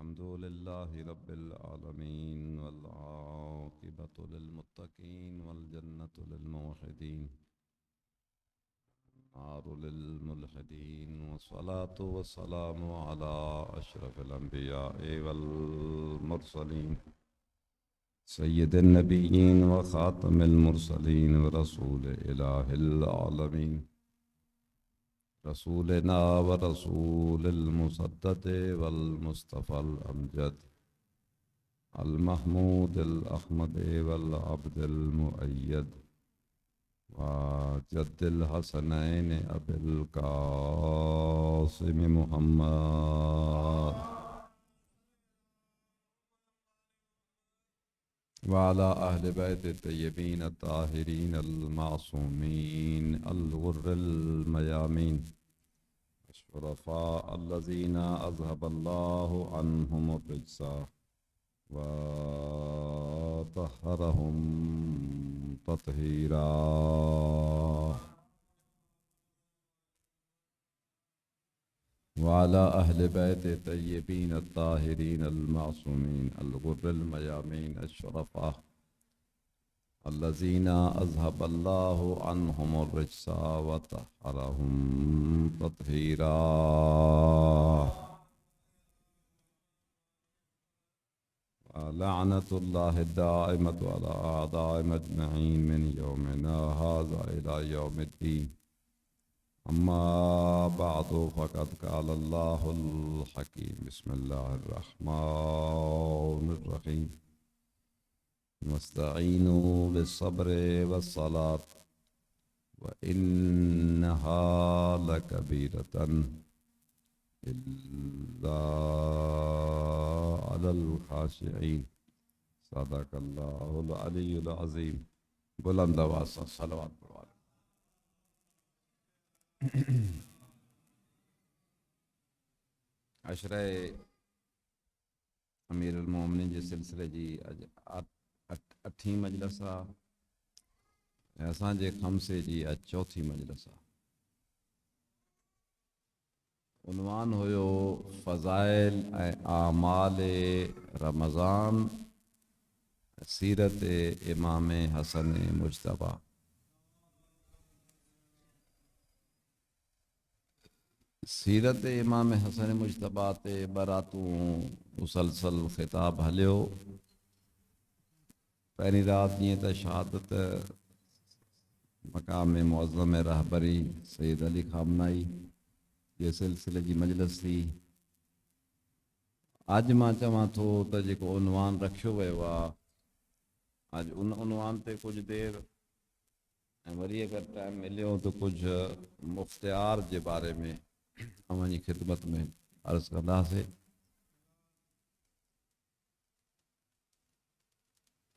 अल्हम्दुलिल्लाहि रब्बिल आलमीन वल आक़िबतु लिल मुत्तक़ीन वल जन्नतु लिल मुवहिदीन नारु लिल मुल्हिदीन वस्सलातु वस्सलामु अला अशरफिल अंबिया'i वल मुरसलीन सय्यिदिन नबिय्यीन व खातमिल मुरसलीन व रसूल इलाहिल आलमीन रसूलना व रसूलिल मुसद्दद वल मुस्तफ़ल अमजद अल महमूदिल अहमद वल अब्दिल मुअय्यद व जद्दिल हसनैन अबिल कासिम मुहम्मद व अला अहले बैत तय्यबीन ताहिरीन अल मासूमीन अल गुर्रिल मयामीन शुरफा अल्लज़ीना अज़हबल्लाहु अन्हुम रिज्सा व तहरहुम तत्हीरा। वाला अहले बैत तय्यबीन ताहिरीन अल मासूमीन अल गुर्रिल मयामीन अशरफा अल्लज़ीना अज़हबल्लाहु अन्हुम रिज्सा व तहरहुम तत्हीरा। लअनतुल्लाहि दाइमतु अला अअदाइ मजमईन मिन यौमिना हाज़ा इला यौमिद्दीन। अम्मा बअदु फ़क़द क़ालल्लाहुल हकीम बिस्मिल्लाहिर रहमानिर रहीम वस्तईनु बिस्सब्रि वस्सलात व इन्नहा लकबीरतन इल्ला अलल खाशिईन। सदक़ल्लाहुल अलीयुल अज़ीम। बुलंद आवाज़ से सलवात पढ़वा लें। अशरे अमीरुल मोमिनीन जे सिलसिले जी अज अठी मजलिस आहे। असांजे खमसे जी अज चौथी मजलिस आहे। उन्वान हुयो फ़ज़ाइल ऐं आमाल रमज़ान सीरत इमाम हसन मुजतबा। सीरत इमाम हसन मुजतबा ते बरातूं मुसलसल ख़िताब हलियो। पहिरीं रात जीअं त शहादत मक़ाम मुअज़्ज़म रहबरी सैयद अली खामनाई जे सिलसिले जी मजलिस थी। अॼु मां चवां थो त जेको उनवान रखियो वियो आहे, अॼु उन उनवान ते कुझु देरि ऐं वरी अगरि टाइम मिलियो त कुझु मुख़्तियार जे बारे में अव्हांजी ख़िदमत में अर्ज़ु कंदासीं।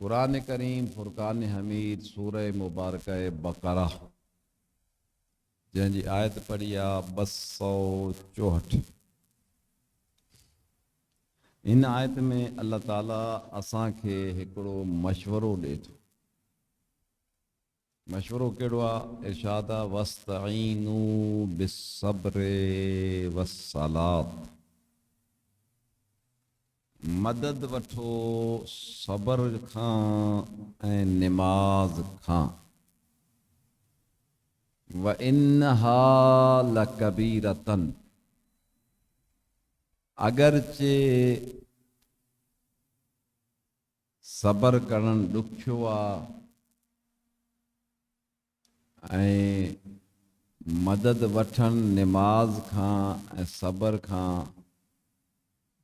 क़ुरान करीम फ़ुरक़ान हमीद सूरह मुबारक बक़रा जंहिंजी आयत पढ़ी आहे 264। इन आयत में अल्लाह ताला असांखे हिकिड़ो मशवरो ॾिए थो। मशवरो कहिड़ो आहे? इरशाद आहे वस्तईनू बिस्सब्रि वस्सलात। मदद वठो सबर खां ऐं निमाज़ खां। व इन्नहा लकबीरतन, अगरचे सबर करणु ॾुखियो आहे ऐं मदद वठणु निमाज़ खां ऐं सबर खां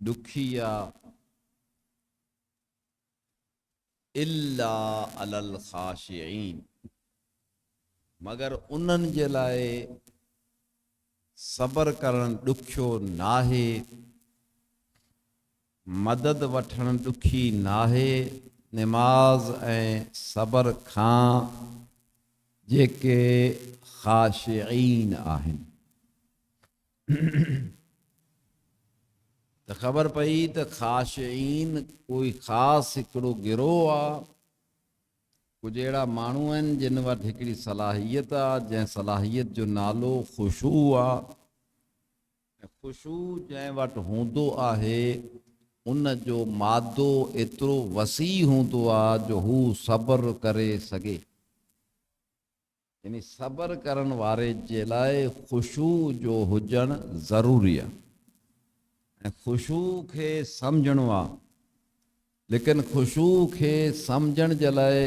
ॾुखी आहे। इल्ला अलल ख़ाशिईन, मगर उन्हनि जे लाइ सबर करणु ॾुखियो नाहे, मदद वठणु ॾुखी नाहे निमाज़ ऐं सबर खां जेके ख़ाशिईन आहिनि। त ख़बर पई त ख़ाशिईन कोई ख़ासि हिकिड़ो गिरोह आहे। कुझु अहिड़ा माण्हू आहिनि जिन वटि हिकिड़ी सलाहियत आहे, जंहिं सलाहियत जो नालो ख़ुशू आहे। ख़ुशू जंहिं वटि हूंदो आहे उन जो मादो एतिरो वसी हूंदो आहे जो हू सब्र करे सघे। यानी सब्र करण वारे जे लाइ ख़ुशू जो हुजणु ज़रूरी आहे। ऐं ख़ुशू खे सम्झणो आहे, लेकिन ख़ुशू खे सम्झण जे लाइ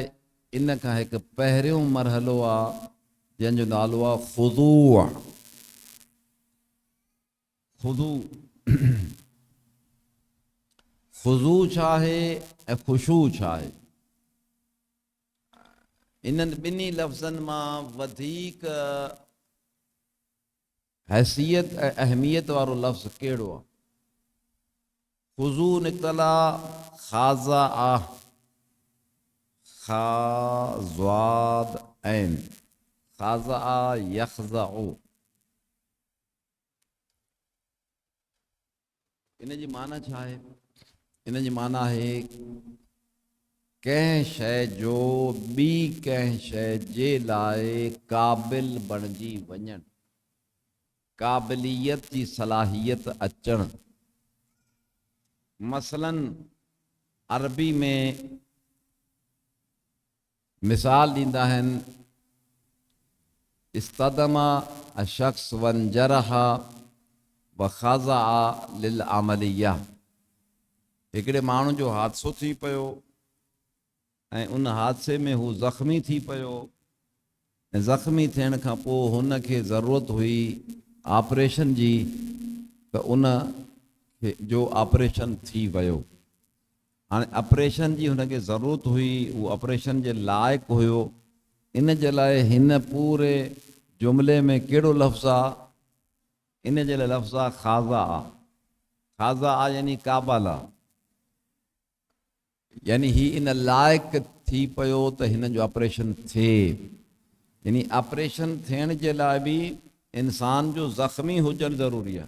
इन खां हिकु पहिरियों मरहलो आहे जंहिंजो नालो आहे ख़ुदू आहे। ख़ुदू ख़ुदू छा आहे ऐं ख़ुशू छा आहे? इन्हनि ॿिन्ही लफ़्ज़नि मां वधीक हैसियत ऐं अहमियत वारो लफ़्ज़ कहिड़ो आहे? ख़ुज़ू निकितल आहे ख़ाज़ा आ, ख़ाज़वाद ऐन, ख़ाज़ा आ यख़ज़अ। इन जी माना छा आहे? इन जी माना आहे कंहिं शइ जो ॿी कंहिं शइ जे लाइ क़ाबिल बणिजी वञणु, क़ाबिलियत जी सलाहियत अचणु। मसलन अरबी में मिसाल ॾींदा आहिनि इस्तदमा अशख्स वंजरहा व ख़ज़अ लिल अमलिया। हिकिड़े माण्हू जो हादसो थी पियो ऐं उन हादसे में हू ज़ख़्मी थी पियो ऐं ज़ख़्मी थियण खां पोइ हुनखे ज़रूरत हुई ऑपरेशन जी, त उन जो ऑपरेशन थी वियो। हाणे ऑपरेशन जी हुनखे ज़रूरत हुई, उहो ऑपरेशन जे लाइक़ु हुयो। इन जे लाइ हिन पूरे जुमिले में कहिड़ो लफ़्ज़ आहे? इन जे लाइ लफ़्ज़ आहे ख़ाज़ा आ। ख़ाज़ा आ यानी क़ाबिल आहे, यानी ही इन लाइक़ु थी पियो त हिन जो ऑपरेशन थिए। यानी ऑपरेशन थियण जे लाइ बि इंसान जो ज़ख़्मी हुजणु ज़रूरी आहे।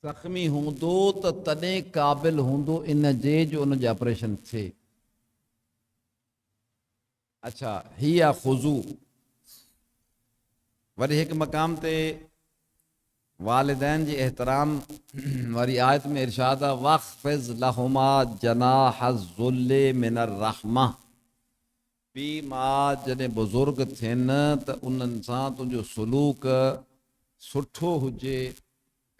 ज़ख़्मी हूंदो त तॾहिं क़ाबिल हूंदो इन जे जो उन जो ऑपरेशन थिए। अच्छा, ही आहे ख़ुज़ू। वरी हिकु मक़ाम ते वालिदैन जी एहतराम वारी आयत में इरशाद आहे वख़्फ़िज़ लहुमा जनाह ज़ुल्ले मिनर रहमा। पीउ माउ जॾहिं बुज़ुर्ग थियनि त उन्हनि सां तुंहिंजो सलूक सुठो हुजे,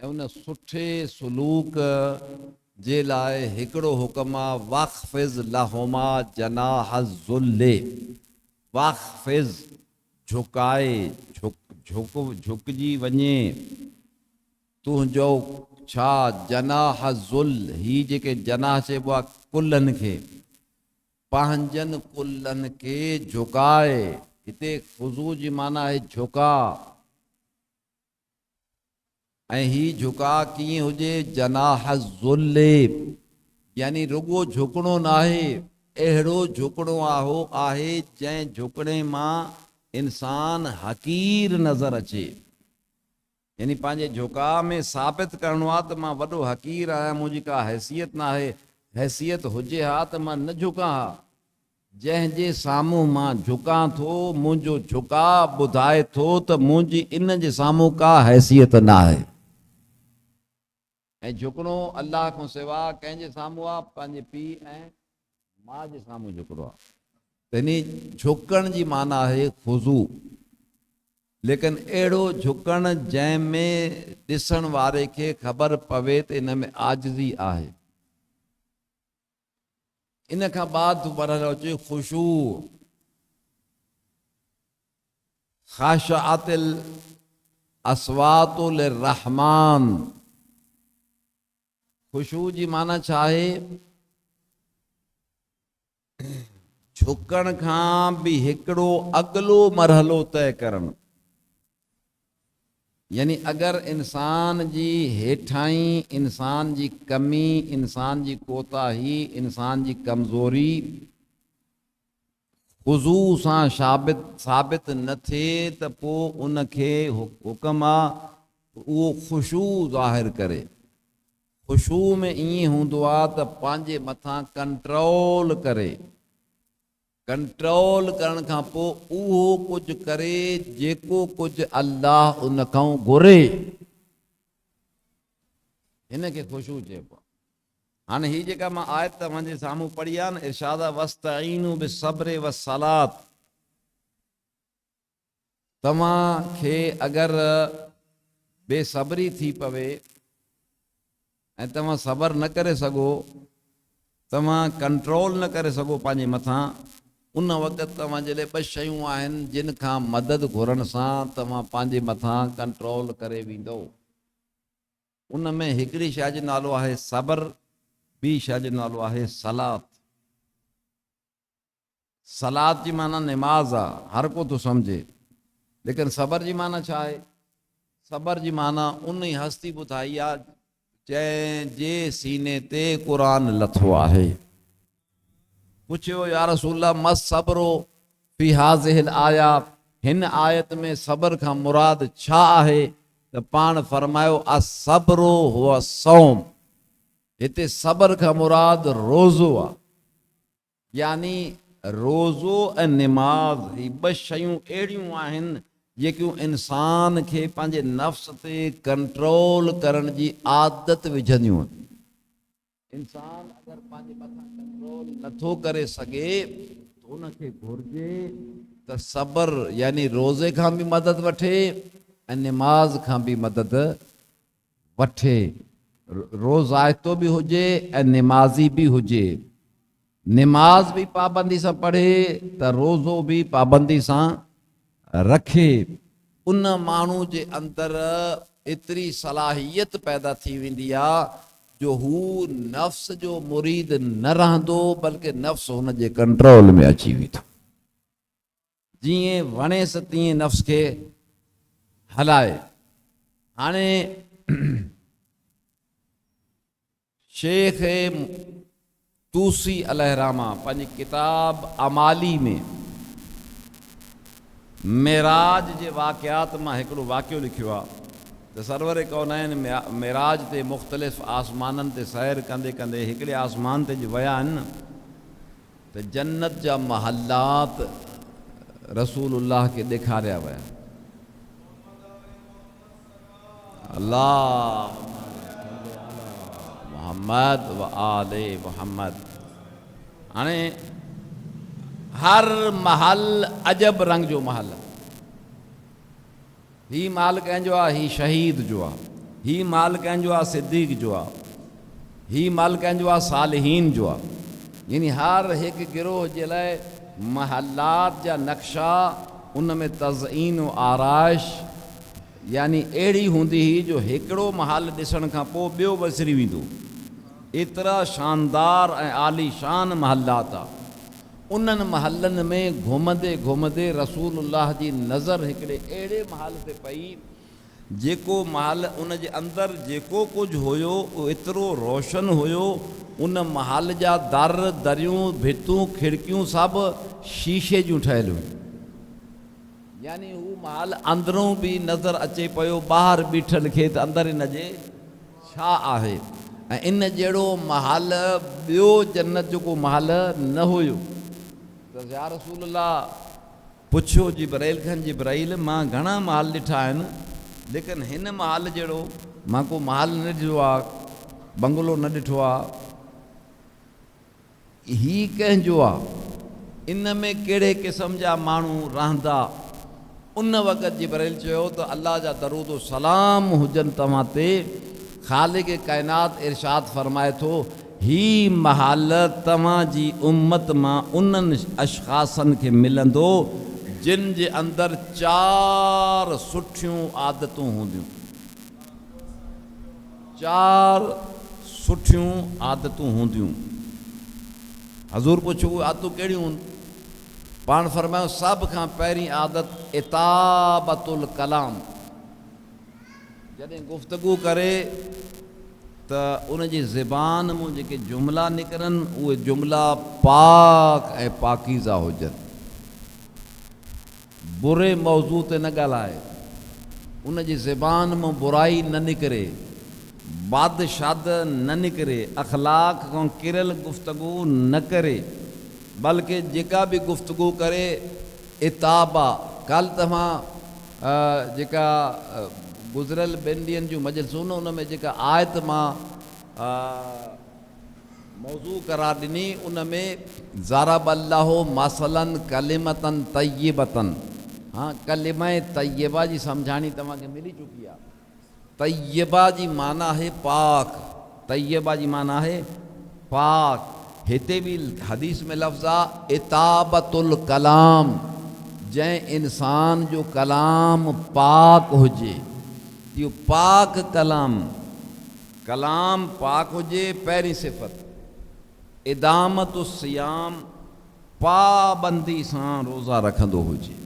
ऐं उन सुठे सलूक जे लाइ हिकिड़ो हुकुम आहे वख़्फ़िज़ लहुमा जनाह ज़ुल्ले। वख़्फ़िज़ झुकाए, झुकजी वञे तुंहिंजो छा जनाह ज़ुल। ही जेके जनाह चइबो आहे कुल्हनि खे, पंहिंजनि कुल्हनि खे झुकाए। हिते ख़ुज़ू जी माना आहे झुका। ऐं ही झुका कीअं हुजे? जनाह ज़ुल्ले, यानी रुगो झुकणो न आहे, अहिड़ो झुकणो आहे जंहिं झुकणे मां इंसान हक़ीर नज़र अचे। यानी पंहिंजे झुकाव में साबित करिणो आहे त मां वॾो हक़ीर आहियां, मुंहिंजी का हैसियत न आहे। हैसियत हुजे हा त मां न झुकां हा। जंहिंजे साम्हूं मां झुकां थो, मुंहिंजो झुकाव ॿुधाए थो त मुंहिंजी इन जे साम्हूं का हैसियत न आहे। ऐं झुकणो अलाह खां सिवा कंहिंजे साम्हूं आहे? पंहिंजे पीउ ऐं माउ जे साम्हूं झुकणो आहे। त इन झुकण जी माना आहे ख़ुज़ू। लेकिन अहिड़ो झुकण जंहिंमें ॾिसण वारे खे ख़बर पवे त इन में आजिज़ी आहे। इन खां बाद मरहलो अचे ख़ुशू। ख़ाशिअतिल अस्वातु लिर्रहमान। ख़ुशू जी माना छा आहे? झुकण खां बि हिकिड़ो अॻिलो मरहलो तय करणु। यानी अगर इंसान जी हेठाई, इंसान जी कमी, इंसान जी कोताही, इंसान जी कमज़ोरी ख़ुज़ू सां साबित न थिए त पोइ उनखे हुकुम आहे उहो ख़ुशू ज़ाहिर करे। ख़ुशू में ईअं हूंदो आहे त पंहिंजे मथां कंट्रोल करे, कंट्रोल करण खां पोइ उहो कुझु करे जेको कुझु अल्लाह उन खां घुरे। हिन खे ख़ुशू चइबो आहे। हाणे ही जेका मां आयत तव्हांजे साम्हूं पढ़ी आहे न, इरशाद वस्तईनु बिस्सब्रि वस्सलात, तव्हांखे अगरि बेसब्री थी पवे ऐं तव्हां सबर न करे सघो, तव्हां कंट्रोल न करे सघो पंहिंजे मथां, उन वक़्तु तव्हांजे लाइ ॿ शयूं आहिनि जिन खां मदद घुरण सां तव्हां पंहिंजे मथां कंट्रोल करे वेंदो। उन में हिकिड़ी शइ जो नालो आहे सबर, ॿी शइ जो नालो आहे सलात। सलात जी माना निमाज़ आहे, हर को थो सम्झे, लेकिन सबर जी माना छा आहे? सबर जी माना उन ई हस्ती ॿुधाई आहे जंहिंजे सीने ते क़ुरान लथो आहे। पुछियो या रसूल अल्लाह मस सबरो फी हाज़िहिल आयात, हिन आयत में सबर खां मुराद छा आहे? त पाण फरमायो असबरो हुआ सौम, हिते सबर खां मुराद रोज़ो आहे, यानी रोज़ो ऐं निमाज़ ही ॿ शयूं अहिड़ियूं आहिनि जेकियूं इंसान खे पंहिंजे नफ़्स ते कंट्रोल करण जी आदत विझंदियूं आहिनि। इंसान अगरि पंहिंजे मथां कंट्रोल नथो करे सघे त उनखे घुरिजे त सबर यानी रोज़े खां बि मदद वठे ऐं निमाज़ खां बि मदद वठे। रोज़ाइतो बि हुजे ऐं निमाज़ी बि हुजे, निमाज़ बि पाबंदी सां पढ़े त रोज़ो बि पाबंदी सां रखे। उन माण्हू जे अंदरि एतिरी सलाहियत पैदा थी वेंदी आहे जो हू नफ़्स जो मुरीद न रहंदो, बल्कि नफ़्स हुन जे कंट्रोल में अची वेंदो। जीअं वणेसि तीअं नफ़्स खे हलाए। हाणे शेख तूसी अलहरामा पंहिंजी किताब अमाली में मेराज जे वाक़ियात मां हिकिड़ो वाक़ियो लिखियो आहे त सरवर कौनैन मेराज ते मुख़्तलिफ़ आसमाननि ते सैर कंदे कंदे हिकिड़े आसमान ते विया आहिनि न, त जन्नत जा महलात रसूलुल्लाह खे ॾेखारिया विया। अल्लाह मोहम्मद व आले मोहम्मद। हाणे हर महल अजब रंग जो महल, ही महल कंहिंजो आहे? ही शहीद जो आहे। ही महल कंहिंजो आहे? सिद्दीक़ जो आहे। ही महल कंहिंजो आहे? सालिहीन जो आहे। यानी हर हिकु गिरोह जे लाइ महलात जा नक्शा, उन में तज़ईन व आराइश यानी अहिड़ी हूंदी हुई जो हिकिड़ो महल ॾिसण खां पोइ ॿियो विसरी वेंदो। एतिरा शानदार ऐं आलीशान महलात आहे। उन्हनि महलनि में घुमंदे घुमंदे रसूलुल्लाह जी नज़र हिकिड़े अहिड़े महल ते पई जेको महल उन जे अंदरि जेको कुझु हुयो उहो एतिरो रोशन हुयो। उन महल जा दर दरियूं भितूं खिड़कियूं सभु शीशे जूं ठहियल हुयूं। यानी हू महल अंदरूं बि नज़र अचे पियो, ॿाहिरि बीठल खे त अंदरि इन जे छा आहे। ऐं इन जहिड़ो महल ॿियो जन्नत जो को महल न हुयो। त या रसूलल्लाह पुछियो जिब्राइल खां, जिब्राइल मां घणा महल ॾिठा आहिनि, लेकिन हिन महल जहिड़ो मां को महल न ॾिठो आहे, बंगलो न ॾिठो आहे। ही कंहिंजो आहे? इन में कहिड़े क़िस्म जा माण्हू रहंदा? उन वक़्तु जिब्राइल चयो त अल्लाह जा दरूद व सलाम हुजनि तव्हां ते। ख़ालिक़ काइनात इरशाद फरमाए थो, ही महल तव्हांजी उम्मत मां उन्हनि अशख़ासनि खे मिलंदो जिन जे अंदरि 4 सुठियूं आदतूं हूंदियूं। 4 सुठियूं आदतूं हूंदियूं। हज़ूर पुछो उहे आदतूं कहिड़ियूं हूंदियूं? पाण फरमायो सभ खां पहिरीं आदत इताबतुल कलाम। जॾहिं गुफ़्तगू करे त उन जी ज़बान मां जेके जुमिला निकिरनि उहे जुमिला पाक ऐं पाकीज़ा हुजनि। बुरे मौज़ू ते न ॻाल्हाए, उन जी ज़बान मां बुराई न निकिरे, बाद शाद न निकिरे, अख़लाक खां किरियल गुफ़्तगू न करे, बल्कि जेका बि गुफ़्तगू करे इताबा। कल तव्हां जेका गुज़िरियल 2 ॾींहंनि जूं मजलिसूं न, उन में जेका आयत मां मौजू करार ॾिनी। उन में ज़रब अल्लाहु मसलन कलिमतन तय्यबतन। हाँ, कलिमा तय्यबा जी सम्झाणी तव्हांखे मिली चुकी आहे। तय्यबा जी माना है पाक। तय्यबा जी माना है पाक। हिते भी हदीस में लफ़्ज़ आहे इताबतुल कलाम। जंहिं इंसान जो कलाम पाक हुजे, इहो पाक कलाम, कलाम पाक हुजे। पहिरीं सिफ़त इदामत सियाम, पाबंदी सां रोज़ा रखंदो हुजे।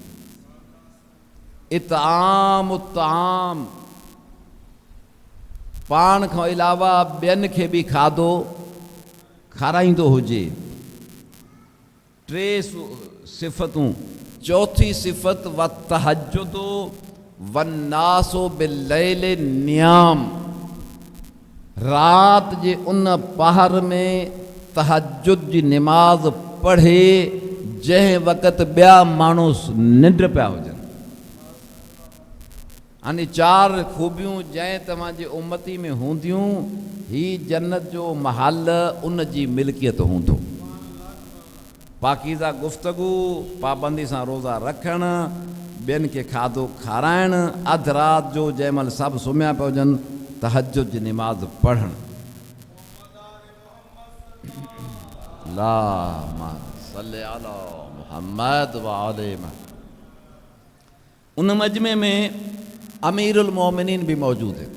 इताम ताम, पाण खां अलावा ॿियनि खे बि खाधो खाराईंदो हुजे। टे सिफ़तूं। चौथी सिफ़त व तहज्जुदो वन्नासो बिल्लैल नियाम। रात जे उन पहर में तहज्जुद जी निमाज़ पढ़े जंहिं वक़्तु ॿिया माण्हू निंड पिया हुजनि। हाणे चार ख़ूबियूं जंहिं तव्हांजे उम्मती में हूंदियूं, ही जन्नत जो महल उन जी मिल्कियत हूंदो। पाकीज़ा गुफ़्तगू, पाबंदी सां रोज़ा रखणु, ॿियनि खे खाधो खाराइणु, अधु राति जो जंहिं महिल सभु सुम्हिया पिया हुजनि तहज्जुद जी निमाज़ पढ़णु। अल्लाहुम्मा सल्लि अला मुहम्मद व आले मुहम्मद। उन मजमे में अमीरुल मोमिनीन भी मौजूद है।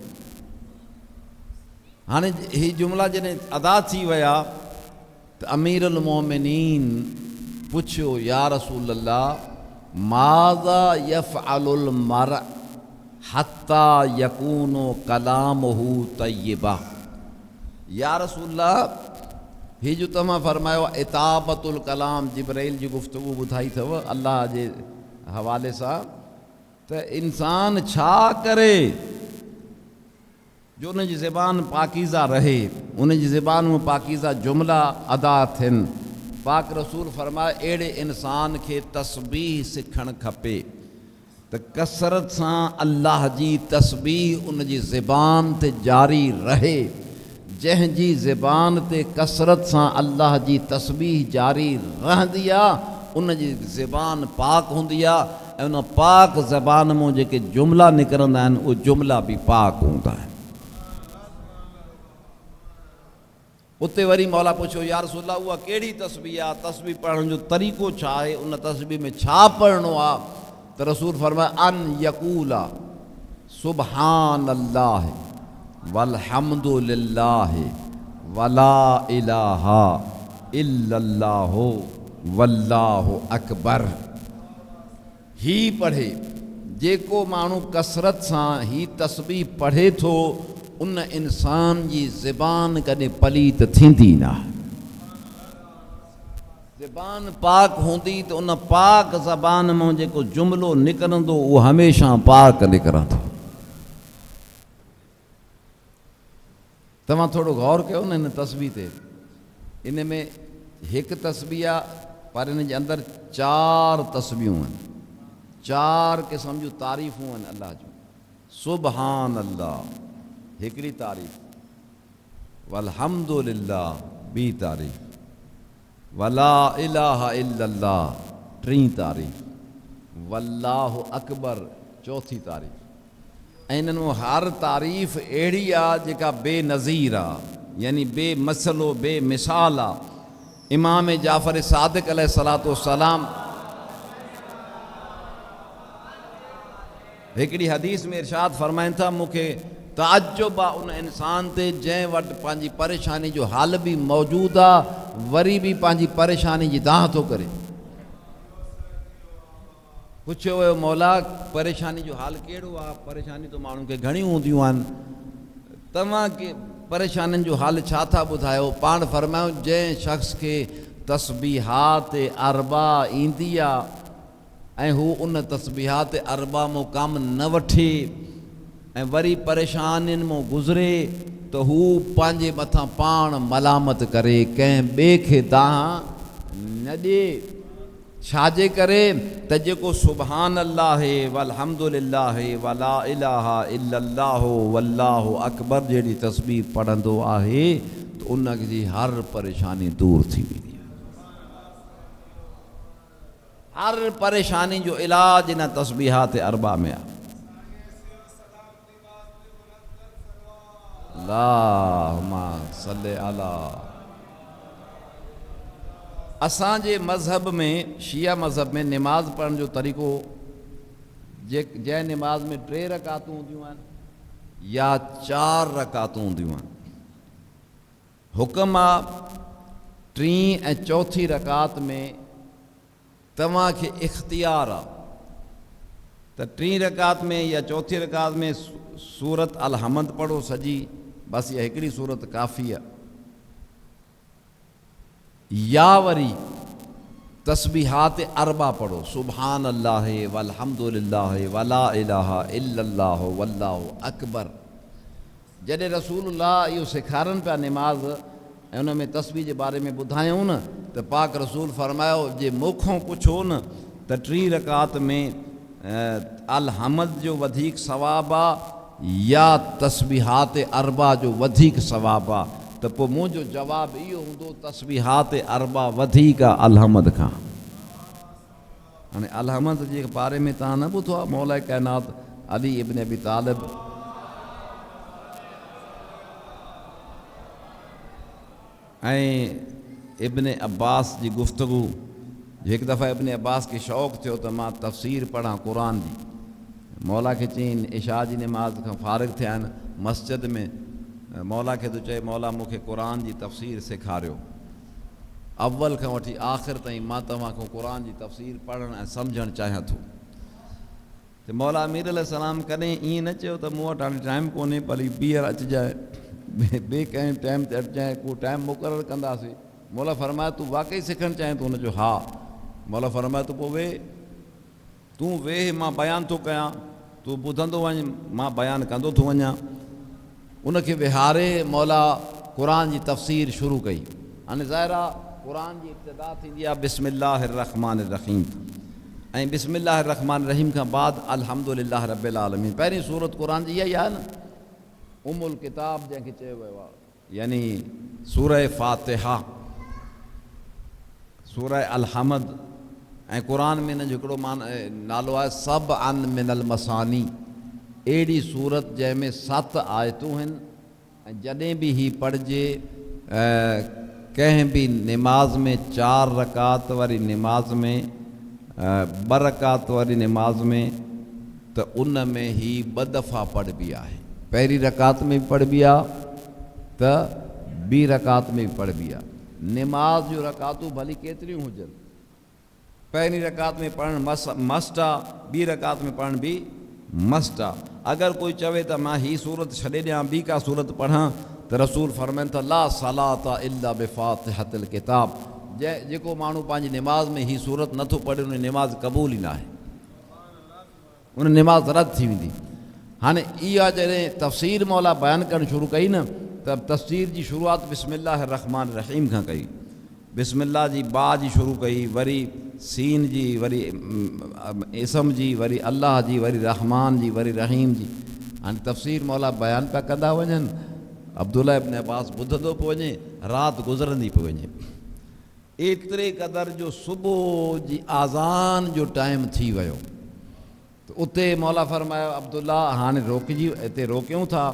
हाँ, ही जुमला जॾहिं अदा थी विया तो अमीरुल मोमिनीन पुछो या रसूल अल्लाह माज़ा यफ़अलुल मर हत्ता यकूनो कलामुहु तय्यबा। या रसूल अल्लाह, ही जो तव्हां फरमायो इताबतुल कलाम, जिब्राइल जी गुफ्तगू ॿुधाई अथव अल्लाह जे हवाले सां, त इंसान छा करे जो उन जी ज़बान पाकीज़ा रहे, उन जी ज़बान में पाकीज़ा जुमला अदा थियनि। पाक रसूल फरमाए अहिड़े इंसान खे तस्बीह सिखणु खपे त कसरत सां अल्लाह जी तस्बीह उन जी ज़बान ते जारी रहे। जंहिंजी ज़बान ते कसरत सां अल्लाह जी तस्बीह जारी रहंदी आहे, उन जी ज़बान पाक हूंदी आहे। ऐं उन पाक ज़बान मां जेके जुमला निकिरंदा आहिनि उहे जुमला बि पाक हूंदा आहिनि। उते वरी मौला पुछो या रसूल अल्लाह उहा कहिड़ी तस्बीह आहे, तस्बीह पढ़ण जो तरीक़ो छा आहे, उन तस्बीह में छा पढ़णो आहे? त रसूल फरमाए अन यकूला सुबहान अल्लाह वल्हम्दु लिल्लाह वला इलाहा इल्लल्लाहु वल्लाहु अकबर। ही पढ़े, जेको माण्हू कसरत सां ही तस्बीह पढ़े थो उन इंसान जी ज़बान कॾहिं पलीत थींदी न। ज़बान पाक हूंदी त उन पाक ज़बान मां जेको जुमिलो निकिरंदो उहो हमेशह पाक निकिरंदो। तव्हां थोरो गौर कयो न हिन तस्बीह ते। इन में हिकु तस्बीह आहे पर इन जे अंदरि चार तस्बीहूं आहिनि, चार क़िस्म जूं तारीफ़ूं आहिनि अल्लाह जूं। सुबहान अल्लाह हिकिड़ी तारीफ़, वल्हम्दुलिल्लाह ॿी तारीफ़, वला इलाहा इल्लल्लाह टीं तारीफ़, वल्लाहु अकबर चौथी तारीफ़। ऐं इन्हनि में हर तारीफ़ अहिड़ी आहे जेका बेनज़ीर आहे, यानी बेमसलो बेमिसाल आहे। इमाम जाफ़र सादिक़ अलैहिस्सलातु वस्सलाम हिकिड़ी हदीस में इरशाद फरमाइनि था, मूंखे ताज्जुब आहे उन इंसान ते जंहिं वटि पंहिंजी परेशानी जो हाल बि मौजूदु आहे, वरी बि पंहिंजी परेशानी जी दाह थो करे। पुछियो वियो मौला परेशानी जो हाल कहिड़ो आहे? परेशानी तो माण्हुनि खे घणियूं हूंदियूं आहिनि, तव्हां के परेशानियुनि जो हाल छा था ॿुधायो? पाण फरमायो जंहिं शख़्स खे तस्बीहात अरबा ईंदी आहे ऐं हू उन तस्बीहात अरबा मां कमु न वठे ऐं वरी परेशानियुनि मां गुज़रे त हू पंहिंजे मथां पाण मलामत करे, कंहिं ॿिए खे दाह न ॾिए। छाजे करे त जेको सुबहान अल्लाह वल्हम्दुलिल्लाह वला इलाहा इल्लल्लाहु वल्लाहु अकबर जहिड़ी तस्बीह पढ़ंदो आहे त तो उन जी हर परेशानी दूर थी वेंदी। हर परेशानी जो इलाज इन तस्बीहात अरबा में आहे। अल्लाहुम्मा सल्ली अला। असांजे मज़हब में, शिया मज़हब में नमाज पढ़ण जो तरीक़ो जंहिं नमाज में 3 रकातूं हूंदियूं आहिनि या 4 रकातूं हूंदियूं आहिनि, हुक्म आहे 3 ऐं 4थी रकात में तव्हांखे इख्तियार आहे त 3 रकात में या 4थी रकात में सूरत अल हमद पढ़ो सॼी, बस इहा हिकिड़ी सूरत काफ़ी आहे, या वरी तस्बीहात अरबा पढ़ो, सुभान अल्लाह वल्हम्दुलिल्लाह वला इलाहा इल्लल्लाह वल्लाहु अकबर। जॾहिं रसूलुल्लाह इहो सेखारनि पिया नमाज़ ऐं उन में तस्बीह जे बारे में ॿुधायूं न, त पाक रसूल फरमायो जे मूंखों पुछो न त 3 रकात में अल हमद जो वधीक सवाब आहे या तस्बीहात अरबा जो वधीक सवाब आहे, त पोइ मुंहिंजो जवाबु इहो हूंदो तस्बीहात अरबा वधीक आहे अल हमद खां। हाणे अल हमद जे बारे में तव्हां न ॿुधो आहे? मौला काइनात अली इब्न अबी तालिब ऐं इब्न अब्बास जी गुफ़्तगू, हिकु दफ़ा इब्न अब्बास खे शौक़ु थियो त मां तफ़सीर पढ़ां क़ुरान जी। मौला खे चयईं इशा जी नमाज़ खां फ़ारिग़ थिया आहिनि मस्जिद में, मौला खे त चए मौला मूंखे क़ुरान जी तफ़सीर सेखारियो, अव्वल खां वठी आख़िर ताईं मां तव्हांखां क़ुरान जी तफ़सीर पढ़णु ऐं सम्झणु चाहियां थो। त मौला अमीर अलैहिस्सलाम कॾहिं ईअं न चयो त मूं वटि हाणे टाइम कोन्हे, भली ॿीहर अचिजांइ, ॿिए कंहिं टाइम ते अचिजांइ, को टाइम मुक़ररु कंदासीं। मौला फरमाया तूं वाक़ई सिखणु चाहीं थो? हुनजो हा। मौला फरमाया तूं पोइ वेह, तूं वेह, मां बयानु थो कयां, तूं ॿुधंदो वञु, मां बयानु कंदो थो वञा। उनखे विहारे मौला क़ुरान जी तफ़सीर शुरू कई। हाणे ज़ाहिर आहे क़ुरान जी इब्तिदा थींदी आहे बिस्मिल्लाहिर रहमानिर रहीम, ऐं बिस्मिल्लाहिर रहमानिर रहीम खां बाद अल्हम्दुलिल्लाह रब्बिल आलमीन। पहिरीं सूरत क़ुरान जी इहा ई आहे न, उमुल किताब जंहिंखे चयो वियो आहे, यानी सूरह फ़ातिहा, सूरह अल हमद। ऐं क़ुरान में हिन जो हिकिड़ो नालो आहे सब अन मिनल मसानी, अहिड़ी सूरत जंहिंमें 7 आयतूं आहिनि। ऐं जॾहिं बि ही पढ़िजे कंहिं बि नमाज़ में 4 रकात वारी नमाज़ में 2 रकात वारी नमाज़ में, त उन में ही 2 दफ़ा पढ़बी आहे। पहिरीं रकात में बि पढ़बी आहे त ॿी रकात में बि पढ़बी आहे। नमाज़ जूं रकातूं भली केतिरियूं हुजनि, पहिरीं रकात में पढ़णु मस्ट आहे, ॿी रकात में पढ़णु बि मस्ट आहे। अगरि कोई चवे त मां ही सूरत छॾे ॾियां, ॿी का सूरत पढ़ां, त रसूल फरमाइनि त ला सलाता इल्ला बिफ़ातिहतिल किताब, जेको माण्हू पंहिंजी नमाज़ में ही सूरत नथो पढ़े उन नमाज़ क़बूल ई न आहे, उन नमाज़ रद्द थी वेंदी। हाणे इहा जॾहिं तफ़सीर मौला बयानु करणु शुरू कई न, त तफ़सीर जी शुरूआत बिस्मिल्लाहिर रहमानिर रहीम खां कई। बिस्मिल्लाह जी बा जी शुरू कई, वरी सीन जी, वरी इसम जी, वरी अल्लाह जी, वरी रहमान जी, वरी रहीम जी। हाणे तफ़सीर मौला बयानु पिया कंदा वञनि, अब्दुल्ला इब्न अब्बास ॿुधंदो पियो वञे, राति गुज़रंदी पई वञे। एतिरे क़दुरु जो सुबुह जी आज़ान जो टाइम थी वियो, त उते मौला फरमायो अब्दुल्ला हाणे रोकिजी, हिते रोकियूं था,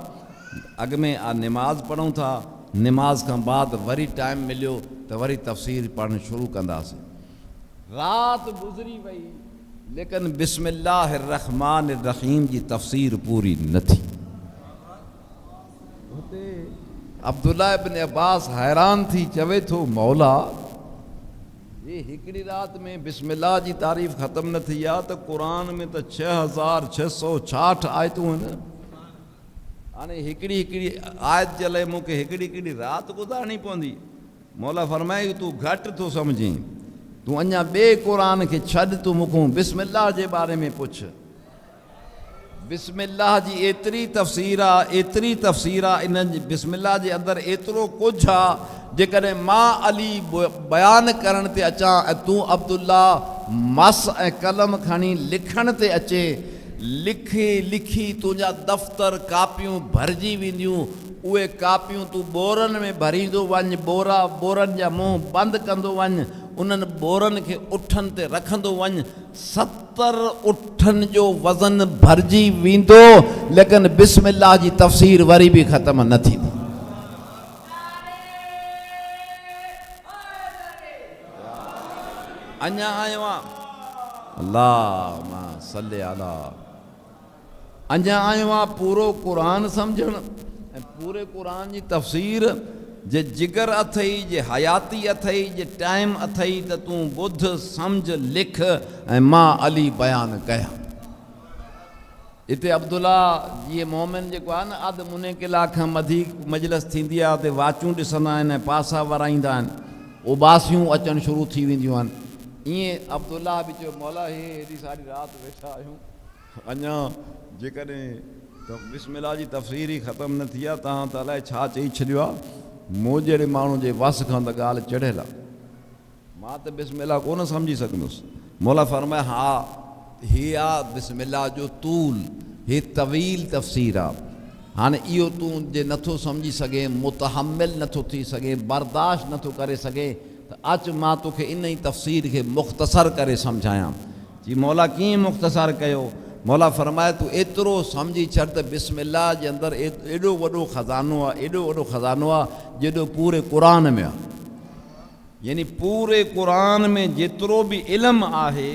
अॻु में नमाज़ पढ़ूं था, नमाज़ खां बाद वरी टाइम मिलियो त वरी तफ़सीर पढ़णु शुरू कंदासीं। राति गुज़री वई, लेकिन बिस्मिल्लाहिर रहमानिर रहीम जी तफ़सीर पूरी न थी। हुते अब्दुल्ला इब्न अब्बास हैरान थी चवे थो मौला ये हिकिड़ी राति में बिस्मिल्लाह जी तारीफ़ ख़तमु न थी आहे, त क़ुरान में त 6666 आयतूं आहिनि। हाणे हिकिड़ी हिकिड़ी आयत जे लाइ मूंखे हिकिड़ी हिकिड़ी राति गुज़ारणी पवंदी। मौला फरमाए तूं घटि थो सम्झी, तूं अञा ॿिए क़ुरान खे छॾ, तूं मूंखां बिस्मिल्लाह जे बारे में पुछ। बिस्मिल्लाह जी एतिरी तफ़सीर आहे, एतिरी तफ़सीर आहे, इन बिस्मिल्लाह जे अंदरि एतिरो कुझु आहे, जेकॾहिं मां अली बयानु करण ते अचां ऐं तूं अब्दुल्ला मस ऐं कलम खणी लिखण ते अचे, लिखी लिखी तुंहिंजा दफ़्तर कापियूं भरिजी वेंदियूं। उहे कापियूं तूं बोरनि में भरींदो वञ, बोरनि जा मुंहुं बंदि कंदो वञ, उन्हनि बोरनि खे उठनि ते रखंदो वञ, 70 उठनि जो वज़न भरिजी वेंदो, लेकिन बिस्मिल्लाह जी तफ़सीर वरी बि ख़तम न थींदी। अञा आयो आहे अल्लाहुम्मा सल्ली अला, अञा आयो आहे पूरो क़ुरान सम्झणु ऐं पूरे क़ुरान जी तफ़सीर जे जिगर अथई, जे हयाती अथई, जे टाइम अथई त तूं ॿुध सम्झ लिख ऐं मां अली बयानु कयां। हिते अब्दुल्ला जीअं मोमिन जेको आहे न, अधु मुने कलाक खां वधीक मजलिस थींदी आहे, हुते वाचूं ॾिसंदा आहिनि ऐं पासा वराईंदा आहिनि, उबासियूं अचणु शुरू थी वेंदियूं आहिनि। ईअं अब्दुल्ला बि चयो मौला हे हेॾी सारी राति वेठा आहियूं, अञा जेकॾहिं त बिस्मिल्लाह जी तफ़सीर ई ख़तमु न थी आहे, तव्हां त अलाए छा चई छॾियो आहे, मूं जहिड़े माण्हू जे वस खां त ॻाल्हि चढ़ियल आहे, मां त बिस्मिल्लाह कोन सम्झी सघंदुसि। मौला फरमाए हा हीअ आहे बिस्मिल्लाह जो तूल, हीअ तवील तफ़सीर आहे। हाणे इहो तूं जे नथो सम्झी सघे, मुतहमिल नथो थी सघे, बर्दाश्त नथो करे सघे, त अच मां तोखे इन ई तफ़सीर खे मुख़्तसर करे सम्झायां। जी मौला कीअं मुख़्तसर कयो? मौला फरमाए तूं एतिरो सम्झी छॾ त बिस्मिल्लाह जे अंदरि एॾो वॾो ख़ज़ानो आहे, एॾो वॾो ख़ज़ानो आहे जेॾो पूरे क़ुरान में आहे। यानी पूरे क़ुरान में जेतिरो बि इल्मु आहे,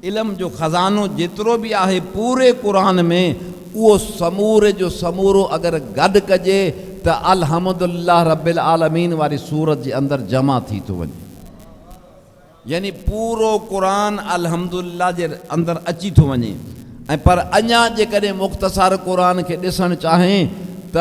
इल्म जो ख़ज़ानो जेतिरो बि आहे पूरे क़ुरान में, उहो समूरे जो समूरो अगरि गॾु कजे त अल्हम्दुलिल्लाह रब्बिल आलमीन वारी सूरत जे अंदरि जमा थी थो वञे। यानी पूरो क़ुरान अल्हम्दुलिल्लाह जे अंदरि अची थो वञे। ऐं पर अञा जेकॾहिं मुख़्तसर क़ुरान खे ॾिसणु चाहें त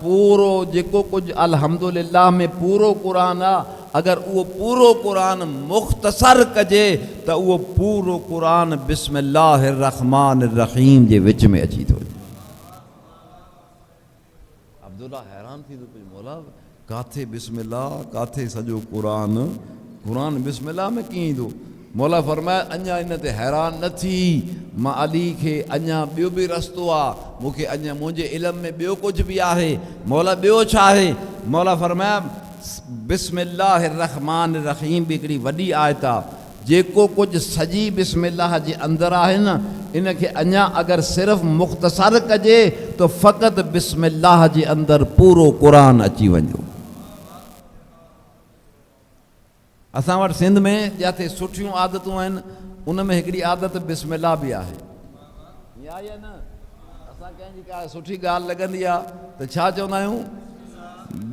पूरो जेको कुझु अल्हम्दुलिल्लाह में पूरो क़ुरान आहे, अगरि उहो पूरो क़ुरान मुख़्तसर कजे त उहो पूरो क़ुरान बिस्मिल्लाहिर रहमानिर रहीम जे विच में अची थो वञे। अब्दुल्ला हैरान थी थो पए, मौला किथे बिस्मिल्लाह, किथे सॼो क़ुरान, क़ुरान बिस्मिल्लाह में कीअं ईंदो? मौला फरमाए अञा इन ते हैरान न थी, मां अली खे अञा ॿियो बि रस्तो आहे, मूंखे अञा मुंहिंजे इल्म में ॿियो कुझु बि आहे। मौला ॿियो छा आहे? मौला फरमाया बिस्मिल्लाहिर रहमानिर रहीम बि हिकिड़ी वॾी आयत आहे, जेको कुझु सॼी बिस्मिल्लाह जे अंदरि आहे न, इनखे अञा अगरि सिर्फ़ु मुख़्तसर कजे त फ़क़ति बिस्मिल्लाह जे अंदरि पूरो क़ुरान अची वञो। असां वटि सिंध में जिते सुठियूं आदतूं आहिनि, उन में हिकिड़ी आदत बिस्मिल्लाह बि आहे। या या न असां कंहिंजी का सुठी ॻाल्हि लॻंदी आहे त छा चवंदा आहियूं?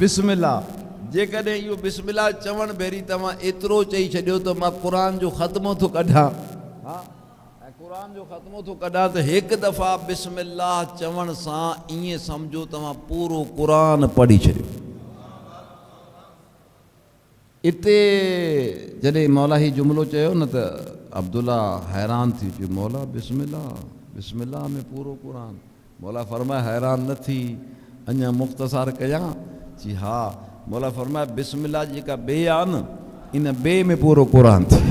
बिस्मिल्लाह। जेकॾहिं इहो बिस्मिल्लाह चवणु भेरी तव्हां एतिरो चई छॾियो त मां क़ुरान जो ख़त्मो थो कढां, हा ऐं क़ुरान जो ख़त्मो थो कढां, त हिकु दफ़ा बिस्मिल्लाह चवण सां ईअं सम्झो तव्हां पूरो क़ुरान पढ़ी छॾियो। इते जॾहिं मौला ही जुमिलो चयो न त अब्दुल्ला हैरान थी चयो, मौला बिस्मिल्लाह, बिस्मिल्लाह में पूरो क़ुरान। मौला फरमाए हैरान न थी, अञा मुख़्तसर कयां? जी हा। मौला फरमाए बिस्मिल्लाह जेका बे आहे न, इन बे में पूरो क़ुरान थी।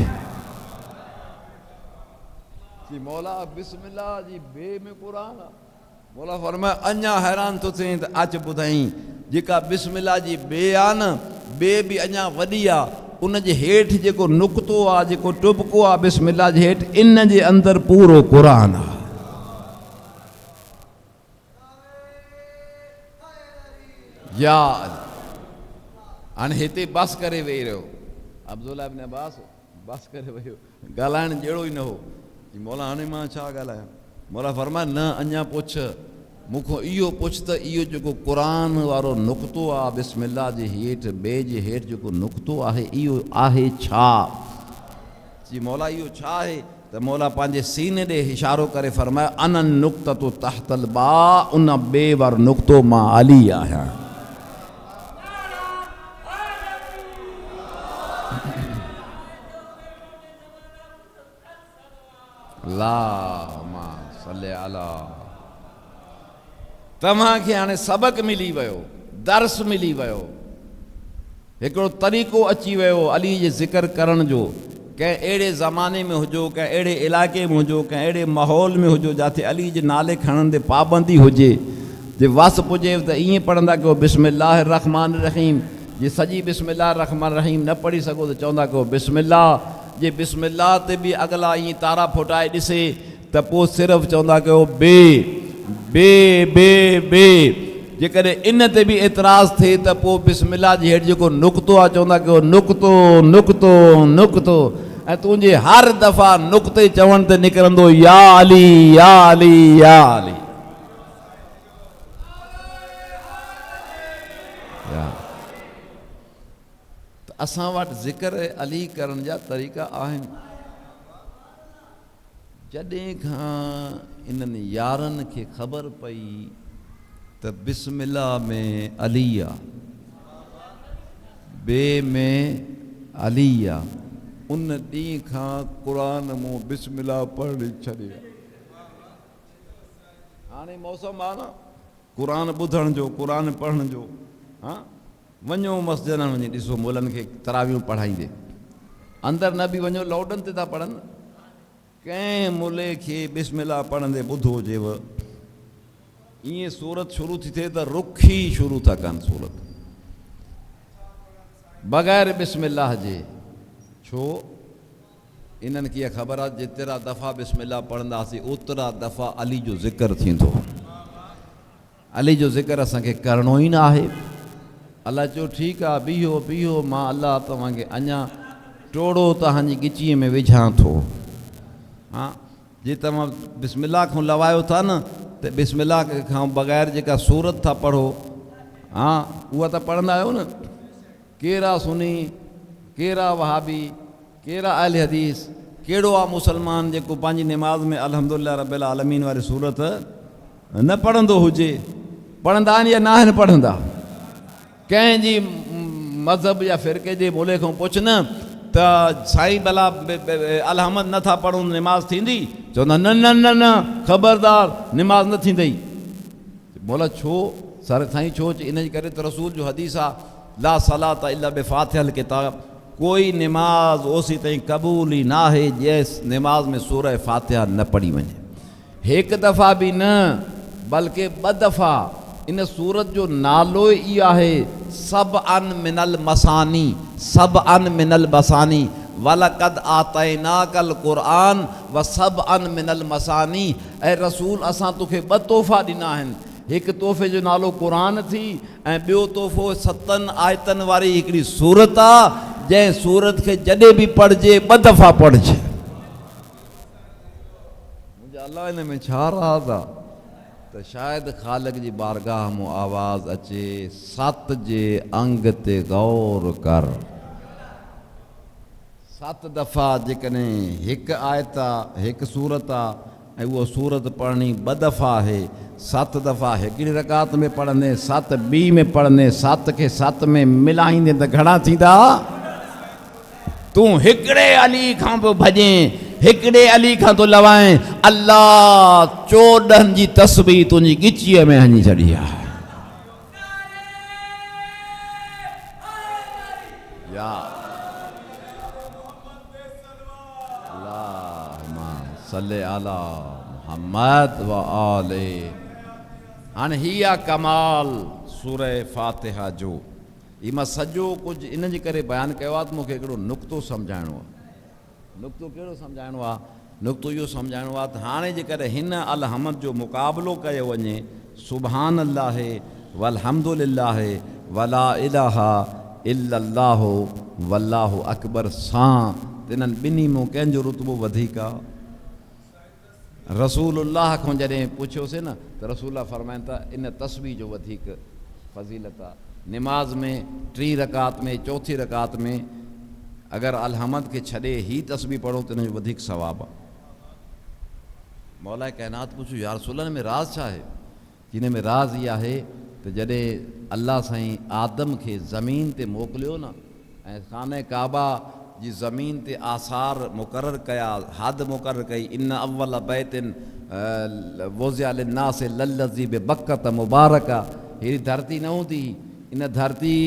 जी मौला बिस्मिल्लाह जी बे में क़ुरान आहे? मौला फरमाए अञा हैरान थो थिए त अच ॿुधाई, जेका बिस्मिल्लाह जी बे आहे न, बे बि अञा वॾी आहे, उन जे हेठि जेको नुक़्तो आहे, जेको टुबको आहे बिस्मिल्लाह जे हेठि, इन जे अंदरि पूरो क़ुरान आहे। या हाणे हिते बस करे वेही रहियो, अब्दुल्ला इब्न अब्बास बस करे वियो, ॻाल्हाइणु जहिड़ो ई न हो। मौला हाणे मां छा ॻाल्हायां? मौला फरमाए न अञा पुछ, मूंखां इहो पुछ त इहो जेको क़ुरान वारो नुक़्तो आहे बिस्मिल्लाह जे हेठि, बे जे हेठि जेको नुक़्तो आहे, इहो आहे छा? जी मौला इहो छा आहे? त मौला पंहिंजे सीने ॾे इशारो करे फरमायो अन नुक़्ततु तहतल बा, उन बे वारो नुक़्तो मां अली आहियां। अल्लाहुम्मा सल्ली अला। तव्हांखे हाणे सबक़ मिली वियो, दर्स मिली वियो, हिकिड़ो तरीक़ो अची वियो अली जे ज़िक्र करण जो। कंहिं अहिड़े ज़माने में हुजो, कंहिं अहिड़े इलाइक़े में हुजो, कंहिं अहिड़े माहौल में हुजो जिथे अली जे नाले खणण ते पाबंदी हुजे, जे वस पुॼे त ईअं पढ़ंदा कयो बिस्मिल्लाह रहमान रहीम। जे सॼी बिस्मिल्लाह रहमान रहीम न पढ़ी सघो त चवंदा कयो बिस्मिल्लाह। जे बिस्मिल्लाह ते बि अगला ईअं तारा फुटाए ॾिसे त पोइ सिर्फ़ु चवंदा कयो बे बे बे बे। जेकॾहिं इन ते बि एतिराज़ थिए त पोइ बिस्मिल्लाह जी हेठि जेको नुक़्तो आहे चवंदा कयो नुक़्तो नुक़्तो नुक़्तो। ऐं तुंहिंजे हर दफ़ा नुक़्ते चवण ते निकिरंदो या अली या अली या अली। त असां वटि ज़िक्र अली करण जा तरीक़ा आहिनि। जॾहिं खां इन्हनि यारनि खे ख़बर पई त बिस्मिल्लाह में अली आहे, बे में अली आहे, उन ॾींहं खां क़ुर मूं बिस्मिल्लाह पढ़णी छॾी। हाणे मौसम आहे न क़ुर ॿुधण जो, क़ुर पढ़ण जो। हा वञो मस्जिदनि में वञी ॾिसो मुलनि खे तरावियूं पढ़ाईंदे, अंदरि न बि वञो लाउडनि ते था पढ़नि। कंहिं मुले खे बिस्मिल्लाह पढ़ंदे ॿुधो हुजेव ईअं सूरत शुरू थी थिए त रुखी शुरू था कनि सूरत बग़ैर बिस्मिल्लाह जे। छो इन्हनि खे ख़बर आहे जेतिरा दफ़ा बिस्मिल्लाह पढ़ंदासीं ओतिरा दफ़ा अली जो ज़िक्र थींदो। अली जो ज़िक्र असांखे करिणो ई न आहे। अलाह चयो ठीकु आहे बीहो बीहो, मां अलाह तव्हांखे अञा टोड़ो तव्हांजी गिचीअ में विझां थो। हा जे तव्हां बिस्मिल्लाह खां लवायो था न त बिस्मिल्लाह खां बग़ैर जेका सूरत था पढ़ो, हा उहा त पढ़ंदा आहियो न। कहिड़ा सुनी, कहिड़ा वहाबी, कहिड़ा अहले हदीस, कहिड़ो आहे मुसलमान जेको पंहिंजी निमाज़ में अल्हम्दुलिल्लाह रब्बिल आलमीन वारी सूरत न पढ़ंदो हुजे। पढ़ंदा आहिनि या न आहिनि पढ़ंदा? कंहिंजी मज़हब या फ़िरक़े जे मोले खां पुछ न त साईं भला अलहमद नथा पढ़ूं निमाज़ थींदी? चवंदा न न न न ख़बरदार निमाज़ न थींदई। बोला छो सर साईं छो? इन जे करे त रसूल जो हदीस आहे ला सलात इल्ला बिफ़ातिहल किताब, कोई निमाज़ ओसी ताईं क़बूल ई न आहे जंहिं निमाज़ में सूरह फ़ातिहा न पढ़ी वञे। हिकु दफ़ा बि न बल्कि ॿ दफ़ा। इन सूरत जो नालो ई आहे सब अन मिनल मसानी, सब अन मिनल बसानी, वलक़द आतैनाकल क़ुरआन व सब अन मिनल मसानी। ऐं रसूल असां तोखे ॿ तोहफ़ा ॾिना आहिनि। हिकु तोहफ़े जो नालो क़ुर थी ऐं ॿियो तोहफ़ो 7 आयतनि वारी हिकिड़ी सूरत आहे जंहिं सूरत खे जॾहिं बि पढ़िजे 2 दफ़ा पढ़िजे। मुंहिंजा अलाह हिन में छा राज़ आहे त शायदि ख़ालिक जी बारगाह मूं आवाज़ अचे 7 जे अंग ते गौर कर। 7 दफ़ा जेकॾहिं हिकु आयत आहे, हिकु सूरत आहे ऐं उहा सूरत पढ़णी 2 दफ़ा आहे। 7 दफ़ा हिकिड़ी रकात में पढ़ंदे, 7 ॿी में पढ़ंदे, 7 खे 7 में मिलाईंदे त घणा थींदा? तूं हिकिड़े अली खां पोइ भॼे, हिकिड़े अली खां तो लवाएं, अल्लाह 14 जी तस्बीह तुंहिंजी गिचीअ में हणी छॾी आहे। या अल्लाहुम्मा सल्ली अला मुहम्मद व आले। हाणे हीअ आहे कमाल सूरह फ़ातिहा जो। हीअ मां सॼो कुझु इन जे करे बयानु कयो आहे त मूंखे हिकिड़ो नुक़्तो सम्झाइणो आहे। नुक़्तो कहिड़ो सम्झाइणो आहे? नुक़्तो इहो सम्झाइणो आहे त हाणे जेकॾहिं हिन अलहमद जो मुक़ाबिलो कयो वञे सुभान अल्लाह वल्हम्दुलिल्लाह वला इलाहा इल्लल्लाहु वल्लाहु अकबर सां, त इन्हनि ॿिन्ही में कंहिंजो रुतबो वधीक आहे? रसूलुल्लाह खां जॾहिं पुछियोसीं न त रसूल फरमाइनि था इन तस्बीह जो वधीक फज़ीलत आहे। निमाज़ में 3 रकात में 4थी रकात में अगर अलहमद के छॾे ही तस्बीह पढ़ो तो इनजो वधीक सवाब आहे। मौला कायनात पुछो या रसूल में राज़ छा आहे? जिन में राज़ इहा आहे त जॾहिं अल्लाह साईं आदम खे ज़मीन ते मोकिलियो न ऐं खाने काबा जी ज़मीन ते आसार मुक़ररु कया, हद मुक़ररु कई, इन अव्वल बैतिन वुज़िअ लिन्नास लल्लज़ी बिबक्कत मुबारका। अहिड़ी धरती न हूंदी। इन धरती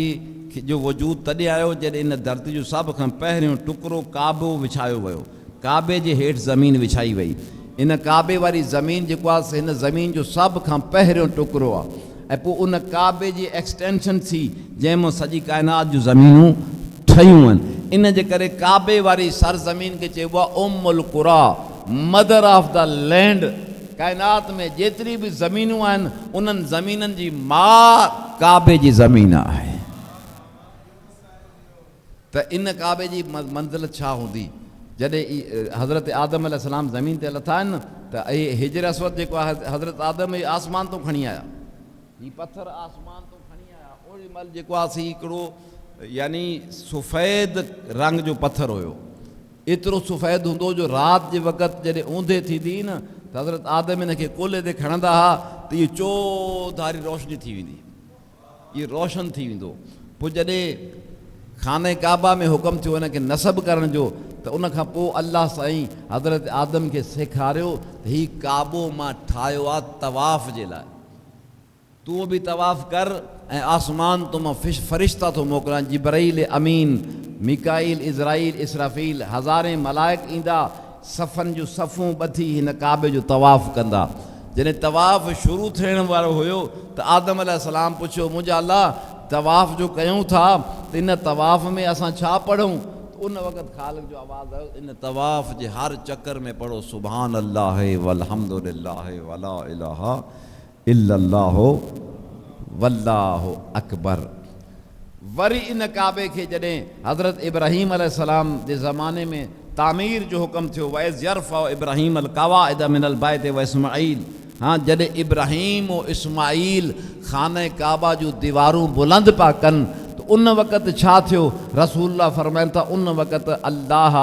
जो वजूद तॾहिं आयो जॾहिं इन धरती जो सभ खां पहिरियों टुकड़ो काबो विछायो वियो, काबे जे हेठि ज़मीन विछाई वई। इन काबे वारी ज़मीन जेको आहे हिन ज़मीन जो सभ खां पहिरियों टुकड़ो आहे ऐं पोइ उन काबे जी एक्सटेंशन थी जंहिंमां सॼी काइनात जूं ज़मीनूं ठहियूं आहिनि। इन जे करे काबे वारी सरज़मीन खे चइबो आहे उम्मुल कुरा, मदर ऑफ द लैंड। काइनात में जेतिरी बि ज़मीनूं आहिनि उन्हनि ज़मीननि जी माउ काबे जी ज़मीन आहे। त इन काबे जी मंज़िल छा हूंदी? जॾहिं हज़रत आदम अलैहिस्सलाम ज़मीन ते लथा आहिनि त हिजर असवद जेको आहे हज़रत आदम आसमान तो खणी आया, हीउ पत्थर आसमान तो खणी आया। ओड़ी महिल जेको आहे हिकिड़ो यानी सफ़ेद रंग जो पत्थर हुयो, एतिरो सफ़ेद हूंदो जो राति जे वक़्तु जॾहिं ऊंधे थींदी न त हज़रत आदम इन खे कोले ते खणंदा हुआ त इहो चौधारी रोशनी थी वेंदी, इहो रोशन थी वेंदो। पोइ जॾहिं खाने काबा में हुकुम थियो हिनखे नसब करण जो त उन खां पोइ अल्लाह साईं हज़रत आदम खे सेखारियो त हीउ काबो मां ठाहियो आहे तवाफ़ जे लाइ, तूं बि तवाफ़ कर ऐं आसमान तो मां फ़रिश्ता थो मोकिलियां, जिब्राईल अमीन, मिकाईल, इज़राईल, इसराफ़ील, हज़ारे मलाइक ईंदा, सफ़नि जूं सफ़ूं ॿधी हिन काबे जो तवाफ़ कंदा। जॾहिं तवाफ़ शुरू थियण वारो हुयो त आदम अलैहिस्सलाम पुछियो, मुंहिंजा अल्लाह तवाफ़ जो कयूं था त इन तवाफ़ में असां छा पढ़ूं? उन वक़्तु ख़ालिक जो आवाज़ आयो, इन तवाफ़ जे हर चकर में पढ़ो सुभान अल्लाह वल्हम्दुलिल्लाह वला इलाहा इल्लल्लाह वल्लाहु अकबर। वरी इन काबे खे जॾहिं हज़रत इब्राहीम अलैहिस्सलाम जे ज़माने में तामीर जो हुकुम थियो, वइज़ यरफ़अ इब्राहीम अल क़वाइद मिनल बैत व इस्माईल, हाँ जॾहिं इब्राहीम और इस्माईल खाने काबा जूं दीवारूं बुलंद पिया कनि त उन वक़्तु छा थियो? रसूलुल्लाह फरमाइनि था उन वक़्तु अल्लाह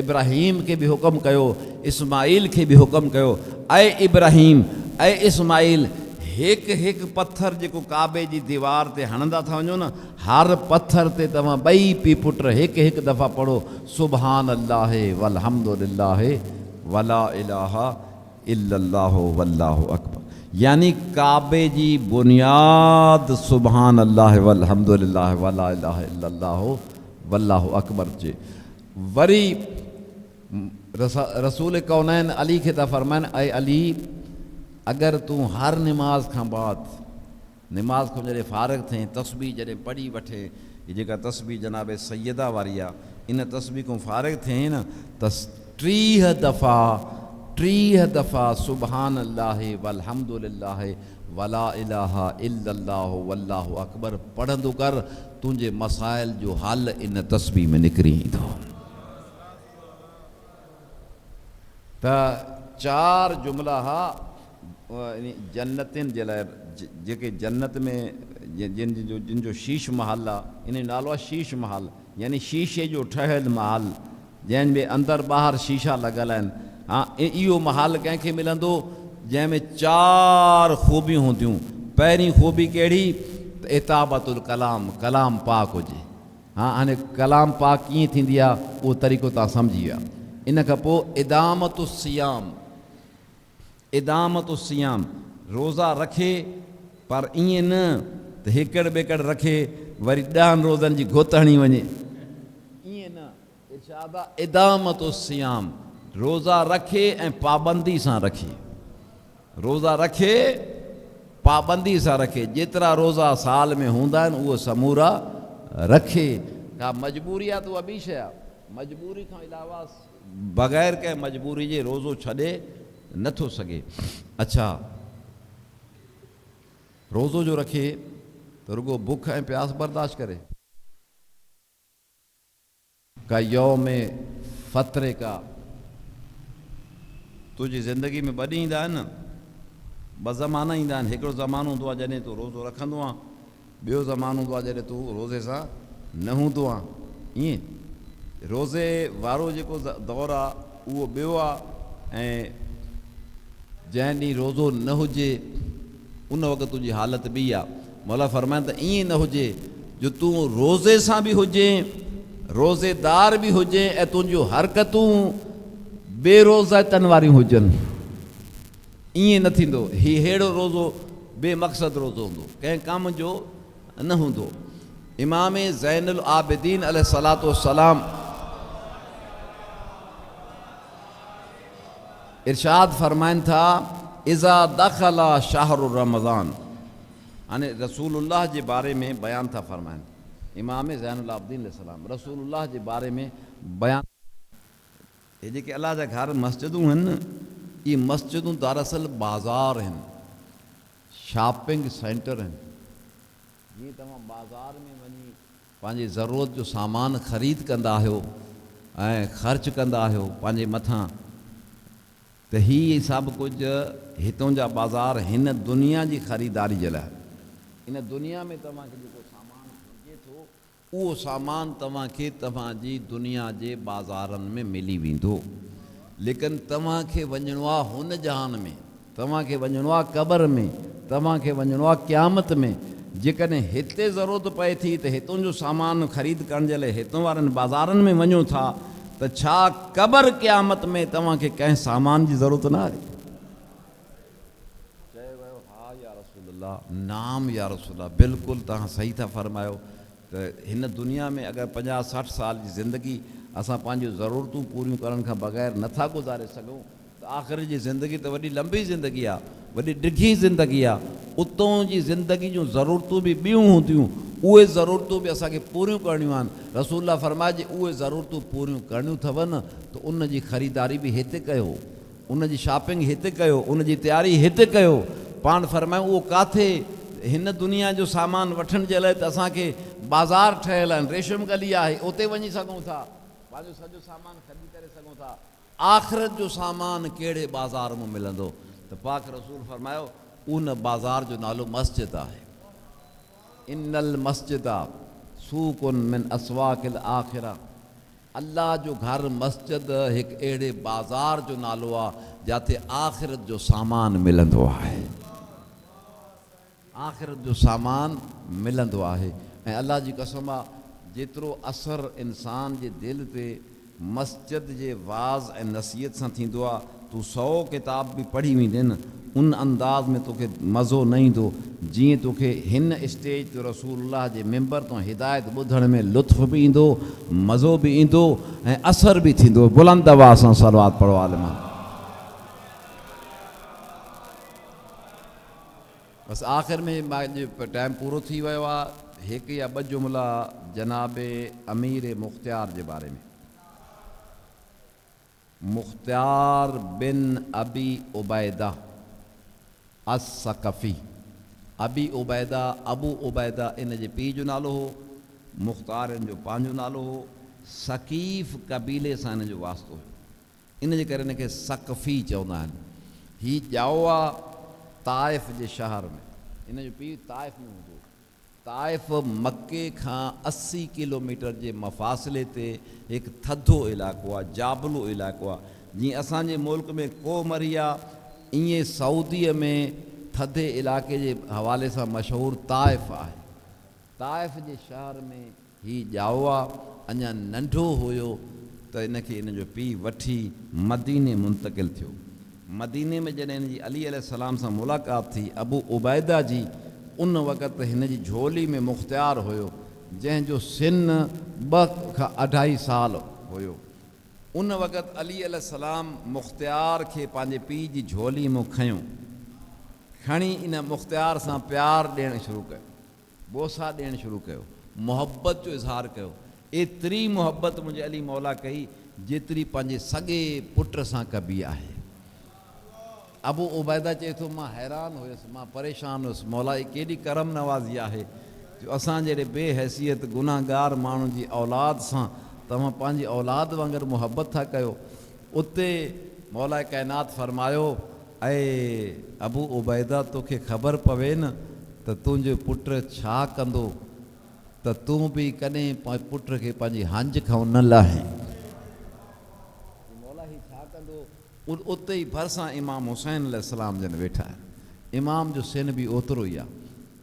इब्राहीम खे बि हुकुम कयो, इस्माईल खे बि हुकुम कयो, ऐं इब्राहीम ऐं इस्माईल हिकु हिकु पत्थर जेको काबे जी दीवार ते हणंदा था वञो न, हर पत्थर ते तव्हां ॿई पीउ पुट हिकु हिकु दफ़ा पढ़ो सुभान अल्लाह वल्हम्दुलिल्लाह वला इलाहा इल्लल्लाहु वल्लाहु अकबर। यानी काबे जी बुनियाद सुभान अल्लाह वल्हम्दुलिल्लाह वला इलाहा इल्लल्लाहु वल्लाहु अकबर जे। वरी रसूल कौनैन अली खे था फरमाइनि, ऐं अली अगर तूं हर निमाज़ खां बाद निमाज़ खां जॾहिं फ़ारिग़ थिए तस्बीह जॾहिं पढ़ी वठे, हीअ जेका तस्बीह जनाब सैयदा वारी आहे, इन तस्बीह खां फ़ारिग़ थिए न त 30 दफ़ा सुभान अल्लाह वल्हम्दुलिल्लाह वला इलाहा इल्लल्लाहु वल्लाहु अकबर पढ़ंदो कर, तुंहिंजे मसाइल जो हल इन तस्बीह में निकिरी ईंदो। त 4 जुमला हा जन्नतिन जे लाइ, जेके जन्नत में जिन जो शीश महल आहे, इन नालो आहे शीश महल, यानी शीशे जो ठहियलु महल जंहिंमें अंदरि ॿाहिरि शीशा लॻल आहिनि। हाँ इहो महल कंहिंखे मिलंदो जंहिंमें 4 ख़ूबियूं हूंदियूं। पहिरीं ख़ूबी कहिड़ी? त इताबतुल कलाम, कलाम पाक हुजे। हाँ हाणे कलाम पाक कीअं थींदी आहे उहो तरीक़ो तव्हां सम्झी विया। इन खां पोइ इदामतुस्सियाम, इदामतुस्सियाम रोज़ा रखे, पर ईअं न त हिकड़ ॿेकड़ रखे वरी 10 रोज़नि जी घुत हणी वञे, ईअं न। इरशाद आहे इदामतुस्सियाम, रोज़ा रखे ऐं पाबंदी सां रखे, रोज़ा रखे पाबंदी सां रखे। जेतिरा रोज़ा साल में हूंदा आहिनि उहो समूरा रखे। का मजबूरी आहे त उहा ॿी शइ आहे, मजबूरी खां अलावा बग़ैर कंहिं मजबूरी जे रोज़ो छॾे नथो सघे। अच्छा, रोज़ो जो रखे त रुगो बुख ऐं प्यास बर्दाश्त करे। का यौम फ़त्रे का, तुंहिंजी ज़िंदगी में ॿ ॾींहं ईंदा आहिनि न, 2 ज़माना ईंदा आहिनि। हिकिड़ो ज़मानो हूंदो आहे जॾहिं तूं रोज़ो रखंदो आहे, ॿियो ज़मानो हूंदो आहे जॾहिं तूं रोज़े सां न हूंदो आहे। ईअं रोज़े वारो जेको दौरु आहे उहो ॿियो आहे, ऐं जंहिं ॾींहुं रोज़ो न हुजे उन वक़्तु तुंहिंजी हालत ॿी आहे। मौला फरमाइनि त ईअं न हुजे जो तूं रोज़े सां बि हुजे, रोज़ेदार बि हुजे, ऐं तुंहिंजूं हरकतूं बेरोज़तनि वारियूं हुजनि। ईअं न थींदो। हीउ अहिड़ो रोज़ो बेमक़सद रोज़ो हूंदो, कंहिं कम जो न हूंदो। इमाम ज़ैनुल आबिदीन अलैहिस्सलातु वस्सलाम इरशाद फरमाइन था इज़ा दखला शहरु रमज़ान, यानी रसूलुल्लाह जे बारे में बयान था फरमाइन, इमाम ज़ैनुल आबिदीन अलैहिस्सलाम रसूलुल्लाह जे बारे में बयान। ये जेके अल्लाह जा घर मस्जिदूं आहिनि न, ये मस्जिदूं दरअसल बाज़ार आहिनि, शॉपिंग सेंटर आहिनि। जीअं तव्हां बाज़ार में वञी पंहिंजी ज़रूरत जो सामान ख़रीद कंदा आहियो ऐं ख़र्च कंदा आहियो पंहिंजे मथां, त हीअ सभु कुझु हितों जा बाज़ार हिन दुनिया जी ख़रीदारी जे लाइ। इन दुनिया में तव्हांखे जेको सामान घुरिजे थो, उहो सामान तव्हांखे तव्हांजी दुनिया जे बाज़ारनि में मिली वेंदो। लेकिन तव्हांखे वञिणो आहे हुन जहान में, तव्हांखे वञिणो आहे क़बर में, तव्हांखे वञिणो आहे क़यामत में। जेकॾहिं हिते ज़रूरत पए थी त हितों जो सामान ख़रीद करण जे लाइ हितों वारनि बाज़ारनि में वञो था, त छा क़बर क़यामत में तव्हांखे कंहिं सामान जी ज़रूरत न आहे? चयो वियो हा या रसूलल्लाह, नाम या रसूलल्लाह, बिल्कुलु तव्हां सही था फरमायो त हिन दुनिया में अगरि 50-60 साल जी ज़िंदगी असां पंहिंजूं ज़रूरतूं पूरियूं करण खां बग़ैर नथा गुज़ारे सघूं, त आख़िर जी ज़िंदगी त वॾी लंबी ज़िंदगी आहे, वॾी ॾिघी ज़िंदगी आहे। उतां जी ज़िंदगी जूं ज़रूरतूं बि ॿियूं हूंदियूं, उहे ज़रूरतूं बि असांखे पूरियूं करणियूं आहिनि। रसूलुल्लाह फरमाए जे उहे ज़रूरतूं पूरियूं करणियूं अथव न, त उन जी ख़रीदारी बि हिते कयो, उन जी शॉपिंग हिते कयो, उन जी तयारी हिते कयो। पाण फरमायूं उहो काथे? हिन दुनिया जो सामान वठण जे लाइ त असांखे बाज़ार ठहियलु आहिनि, रेशम गली आहे, उते वञी सघूं था, पंहिंजो सॼो सामान ख़रीद करे सघूं था। आख़िरत जो सामान कहिड़े बाज़ार में मिलंदो? त पाक रसूल फरमायो उन बाज़ार जो नालो मस्जिद आहे। इन्नल मस्जिदा सूकुन मिन अस्वाकिल आख़िरा, अल्लाह जो घर मस्जिद हिकु अहिड़े बाज़ार जो नालो आहे जिते आख़िरत जो सामान मिलंदो आहे, आख़िरत जो सामान मिलंदो आहे। ऐं अल्लाह जी कसम आहे, जेतिरो असरु इंसान जे दिलि ते मस्जिद जे वाज़ ऐं नसीहत सां थींदो आहे, तूं 100 किताब बि पढ़ी वेंदे न, उन अंदाज़ में तोखे मज़ो न ईंदो जीअं तोखे हिन स्टेज ते रसूलुल्लाह जे मिंबर तो हिदायत ॿुधण में लुत्फ़ बि ईंदो, मज़ो बि ईंदो ऐं असर बि थींदो। बुलंद आवाज़ सां सलवात पढ़ो आलिमा। बसि आख़िर में टाइम पूरो थी वियो आहे। हिकु या ॿ जुमिला जनाब अमीर मुख़्तियार जे बारे में। मुख़्तियार बिन अबी उबैदा अस-सकफ़ी, अबी उबैदा अबू उबैदा इन जे पीउ जो नालो हो, मुख़्तार इन जो पंहिंजो नालो हो, सकीफ़ कबीले सां इन जो वास्तो हुयो, इन जे करे इनखे सकफ़ी चवंदा आहिनि। हीउ ॼाओ आहे ताइफ़ जे शहर में, इन जो पीउ ताइफ़ में हूंदो। ताइफ़ मके खां 80 किलोमीटर जे मफ़ासिले ते हिकु थधो इलाइक़ो आहे, जाबलू इलाइक़ो आहे। जीअं असांजे मुल्क में कोमरी आहे, ईअं सऊदीअ में थधे इलाइक़े जे हवाले सां मशहूरु ताइफ़ आहे। ताइफ़ जे शहर में हीउ ॼाओ आहे, अञा नंढो हुयो त इनखे इन जो पीउ वठी मदीने मुंतक़िल थियो। मदीने में जॾहिं हिन जी अली अलैहिस्सलाम सां मुलाक़ात थी अबू उबैदा जी, उन वक़्तु हिन जी झोली में मुख़्तियार हुयो जंहिंजो सिन 2 खां 2.5 साल हुयो। उन वक़्तु अली अलैहिस्सलाम मुख़्तियार खे पंहिंजे पीउ जी झोली में खयों, खणी इन मुख़्तियार सां प्यार ॾियणु शुरू कयो, बोसा ॾियणु शुरू कयो, मुहबत जो इज़हार कयो। एतिरी मुहबत मुंहिंजे अली मौला कई जेतिरी पंहिंजे सॻे पुट सां कबी आहे। अबू उबैदा चए थो मां हैरान हुयुसि, मां परेशान हुयुसि, मौला ही केॾी करम नवाज़ी आहे जो असां जहिड़े बेहैसियत गुनाहगार माण्हुनि जी औलाद सां तव्हां पंहिंजी औलाद वांगुरु मुहबत था कयो। उते मौला काइनात फरमायो, ऐं अबू उबैदा तोखे ख़बर पवे न त तुंहिंजो पुटु छा कंदो त तूं बि कॾहिं पुट खे पंहिंजी हंज खां न लाहे। मौला ही छा कंदो? उते ई भरिसां इमाम हुसैन अलैहिस्सलाम जन वेठा आहिनि, इमाम जो सिन बि ओतिरो ई आहे।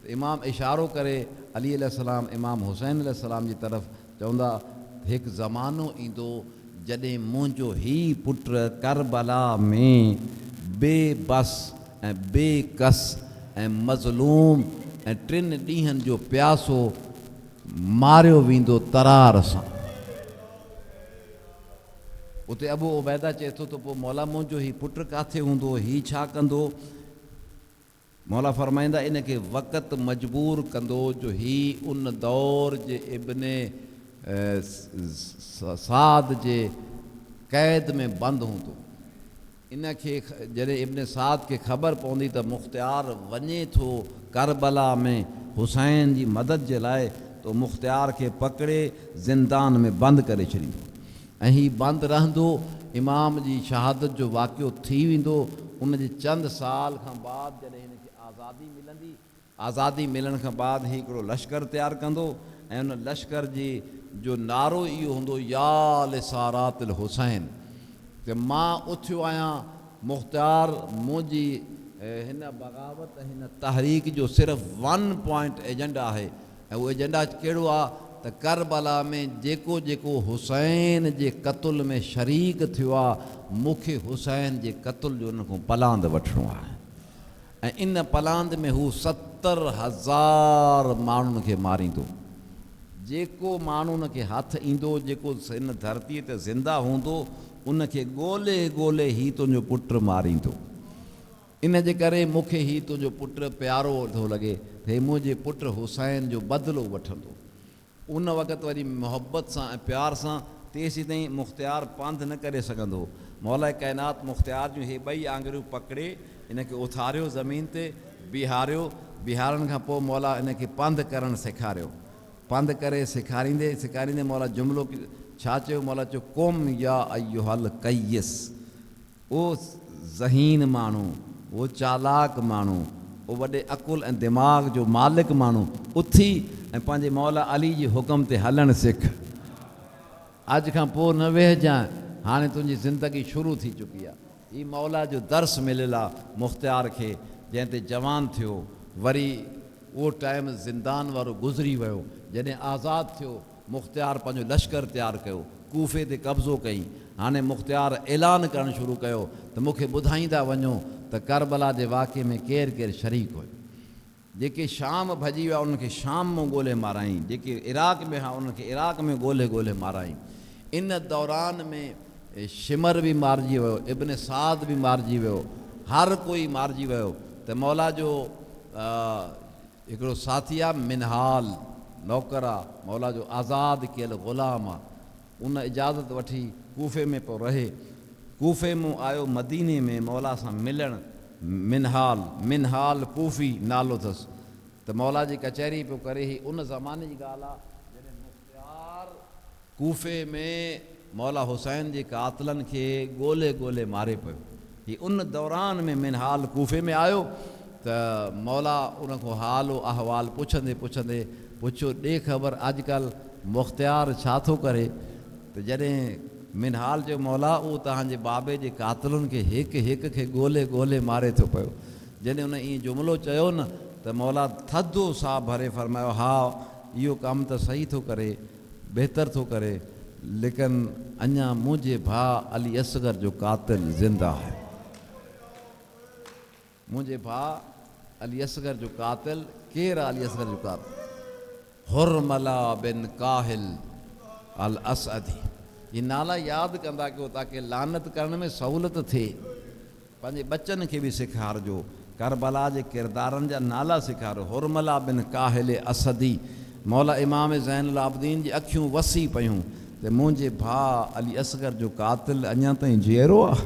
इमाम इशारो करे अली अलैहिस्सलाम इमाम हुसैन अलैहिस्सलाम जी तरफ़ चवंदा, हिकु ज़मानो ईंदो जॾहिं मुंहिंजो ई पुटु करबला में बेबस ऐं बेकस ऐं मज़लूम ऐं 3 ॾींहंनि जो प्यासो मारियो वेंदो तरार सां। उते अबू उबैदा चए थो त पोइ मौला मुंहिंजो ही पुटु किथे हूंदो, ही छा कंदो? मौला फरमाईंदा इनखे वक़्तु मजबूर कंदो जो ही उन दौर जे इब्ने साद जे क़ैद में बंदि हूंदो। इनखे जॾहिं इब्ने साद खे ख़बर पवंदी त मुख़्तियार वञे थो करबला में हुसैन जी मदद जे लाइ, तो मुख़्तियार खे पकड़े ज़िंदान में बंदि करे छॾींदो ऐं ही बंदि रहंदो। इमाम जी शहादत जो वाक़ियो थी वेंदो। उन जे चंद साल खां बाद जॾहिं हिनखे आज़ादी मिलंदी, आज़ादी मिलण खां बाद ही हिकिड़ो लश्कर तयारु कंदो ऐं उन लश्कर जी जो नारो इहो हूंदो, या लिसारातिल हुसैन, कि मां उथियो आहियां मुख़्तियार मुंहिंजी हिन बग़ावत हिन तहरीक जो सिर्फ़ु 1 पॉइंट एजेंडा आहे। ऐं उहो एजेंडा कहिड़ो आहे त करबला में जेको जेको हुसैन जे क़त्ल में शरीक थियो आहे, मूंखे हुसैन जे क़त्ल जो उन खां पलांद वठिणो आहे। ऐं इन पलांद में हू 70,000 माण्हुनि खे मारींदो। जेको माण्हू उन खे हथु ईंदो, जेको हिन धरतीअ ते ज़िंदा हूंदो, उनखे ॻोल्हे ॻोल्हे ही तुंहिंजो पुटु मारींदो। इन जे करे मूंखे ही तुंहिंजो पुटु प्यारो थो लॻे, हे मुंहिंजे पुटु हुसैन जो बदिलो वठंदो। उन वक़्तु वरी मुहबत सां ऐं प्यार सां तेसीं ताईं मुख़्तियार पंधु न करे सघंदो। मौला काइनात मुख़्तियार जूं हे ॿई आङुरियूं पकिड़े इनखे उथारियो ज़मीन ते, बीहारियो। बीहारण खां पोइ मौला इनखे पंधु करणु सेखारियो। पंधु करे सेखारींदे मौला जुमिलो छा चयो? मौला चयो, क़ुम या अय्युहल कय्यस, ओ ज़हीन माण्हू, वो चालाक माण्हू, वो वॾे अकुल ऐं दिमाग़ जो मालिक माण्हू, उथी ऐं पंहिंजे मौला अली जे हुकम ते हलणु सिख। अॼु खां पोइ न वेहजांइ, हाणे तुंहिंजी ज़िंदगी शुरू थी चुकी आहे। हीउ मौला जो दर्स मिलियलु आहे मुख़्तियार खे, जंहिं ते जवान थियो। वरी उहो टाइम ज़िंदान वारो गुज़री वियो। जॾहिं आज़ादु थियो, मुख़्तियार पंहिंजो लश्कर तयारु कयो, कूफ़े ते कब्ज़ो कई। हाणे मुख़्तियार ऐलान करणु शुरू कयो त मूंखे ॿुधाईंदा वञो त करबला जे वाक़े में केरु केरु शरीक हुयो। जेके शाम भॼी विया उनखे शाम में ॻोल्हे माराई, जेके इराक़ में हुआ उनखे इराक़ में ॻोल्हे ॻोल्हे माराई। इन दौरान में शिमर बि मारिजी वियो, इब्न साद बि मारिजी वियो, हर कोई मारिजी वियो। त मौला जो हिकिड़ो साथी आहे मिनहाल, नौकर आहे, मौला जो आज़ादु कयल ग़ुलाम आहे। उन इजाज़त वठी कूफ़े में पियो रहे। कूफ़े मां आयो मदीने में मौला सां मिलणु। मिनहाल कूफ़ी नालो अथसि। त मौला जी कचहरी पियो करे। ही उन ज़माने जी ॻाल्हि आहे जॾहिं मुख़्तियार कूफ़े में मौला हुसैन जे कातिलनि खे ॻोल्हे ॻोल्हे मारे पियो। ही उन दौरान में मिनहाल कूफ़े में आयो त मौला उन खां हाल अहवाल पुछंदे पुछियो, ॾे ख़बर अॼुकल्ह मुख़्तियार छा थो करे? त जॾहिं मिनहाल चयो, मौला उहो तव्हांजे बाबे जे कातिलुनि खे हिकु हिकु खे ॻोल्हे ॻोल्हे मारे थो पियो। जॾहिं उन ईअं जुमिलो चयो न, त मौला थधो साह भरे फरमायो, हा इहो कमु त सही थो करे, बहितर थो करे, लेकिन अञा मुंहिंजे भाउ अली असगर जो कातिल ज़िंदा आहे। मुंहिंजे भाउ अली असगर जो कातिल केरु आहे? अली असगर जो कातिल हुरमला बिन काहिल अल असदी। ये नाला यादि कंदा कयो ताकी लानत करण में सहूलियत थिए। पंहिंजे बचनि खे बि सेखारिजो, करबला जे किरदारनि जा नाला सेखारियो। हुरमला बिन काहिल असदी। मौला इमाम ज़ैनुल आबिदीन जी अखियूं वसी पियूं त मुंहिंजे भाउ अली असगर जो कातिल अञा ताईं जीअरो आहे।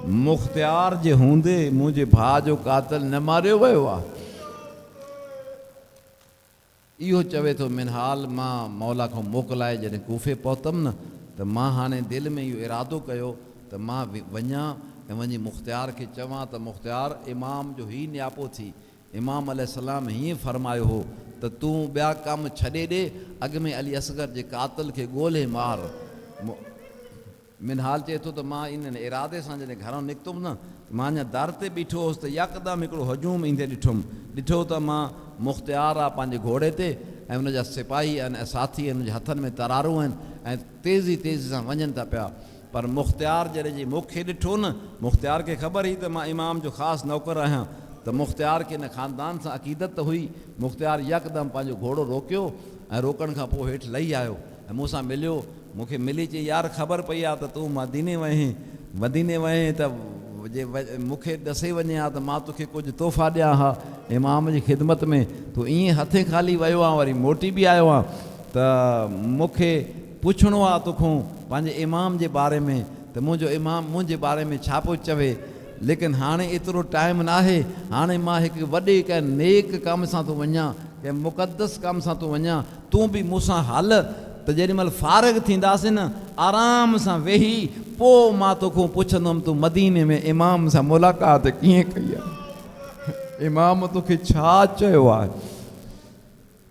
मुख़्तियार जे हूंदे मुंहिंजे भाउ जो कातिल न मारियो वियो आहे। इहो चवे थो मिनहाल, मां मौला खां मोकिलाए जॾहिं कूफ़े पहुतमि न, त मां हाणे दिलि में इहो इरादो कयो त मां वञा ऐं वञी मुख़्तियार खे चवां त मुख़्तियार इमाम जो ई नियापो थी। इमाम अलैहिस्सलाम हीअं फरमायो हो त तूं ॿिया कम छॾे ॾे, अॻ में अली असगर जे कातिल खे ॻोल्हे मार। मिनहाल चए थो त मां इन इरादे सां जॾहिं घरां निकितुमि न, मां अञा दर ते बीठो हुउसि त यकदमि हिकिड़ो हजूम ईंदे ॾिठो त मां मुख़्तियार आहे पंहिंजे घोड़े ते ऐं उनजा सिपाही आहिनि ऐं साथी आहिनि, उनजे हथनि में तरारूं आहिनि ऐं तेज़ी सां वञनि था पिया। पर मुख़्तियार जॾहिं जी मूंखे ॾिठो न, मुख़्तियार खे ख़बर हुई त मां इमाम जो ख़ासि नौकर आहियां, त मुख़्तियार खे इन ख़ानदान सां अक़ीदत त हुई। मुख़्तियार यकदमि पंहिंजो घोड़ो रोकियो ऐं रोकण खां पोइ हेठि लही आयो ऐं मूंसां मिलियो। मूंखे मिली चई यार ख़बर पई आहे त तूं मदीने वहीं त जे मूंखे ॾसे वञे हा त मां तोखे कुझु तोहफ़ा ॾियां हा इमाम जी ख़िदमत में। तूं ईअं हथे ख़ाली वियो आहे, वरी मोटी बि आयो आहे, त मूंखे पुछिणो आहे तोखां पंहिंजे इमाम जे बारे में त मुंहिंजो इमाम मुंहिंजे बारे में छा पियो चवे। लेकिन हाणे एतिरो टाइम न आहे, हाणे मां हिकु वॾे कंहिं नेक कम सां थो वञा, कंहिं मुक़दस कम सां थो वञा। तूं बि मूंसां हल त जेॾीमहिल फारिग थींदासीं न आराम सां वेही पोइ मां तोखां पुछंदुमि तूं मदीने में इमाम सां मुलाक़ात कीअं कई आहे, इमाम तोखे छा चयो आहे।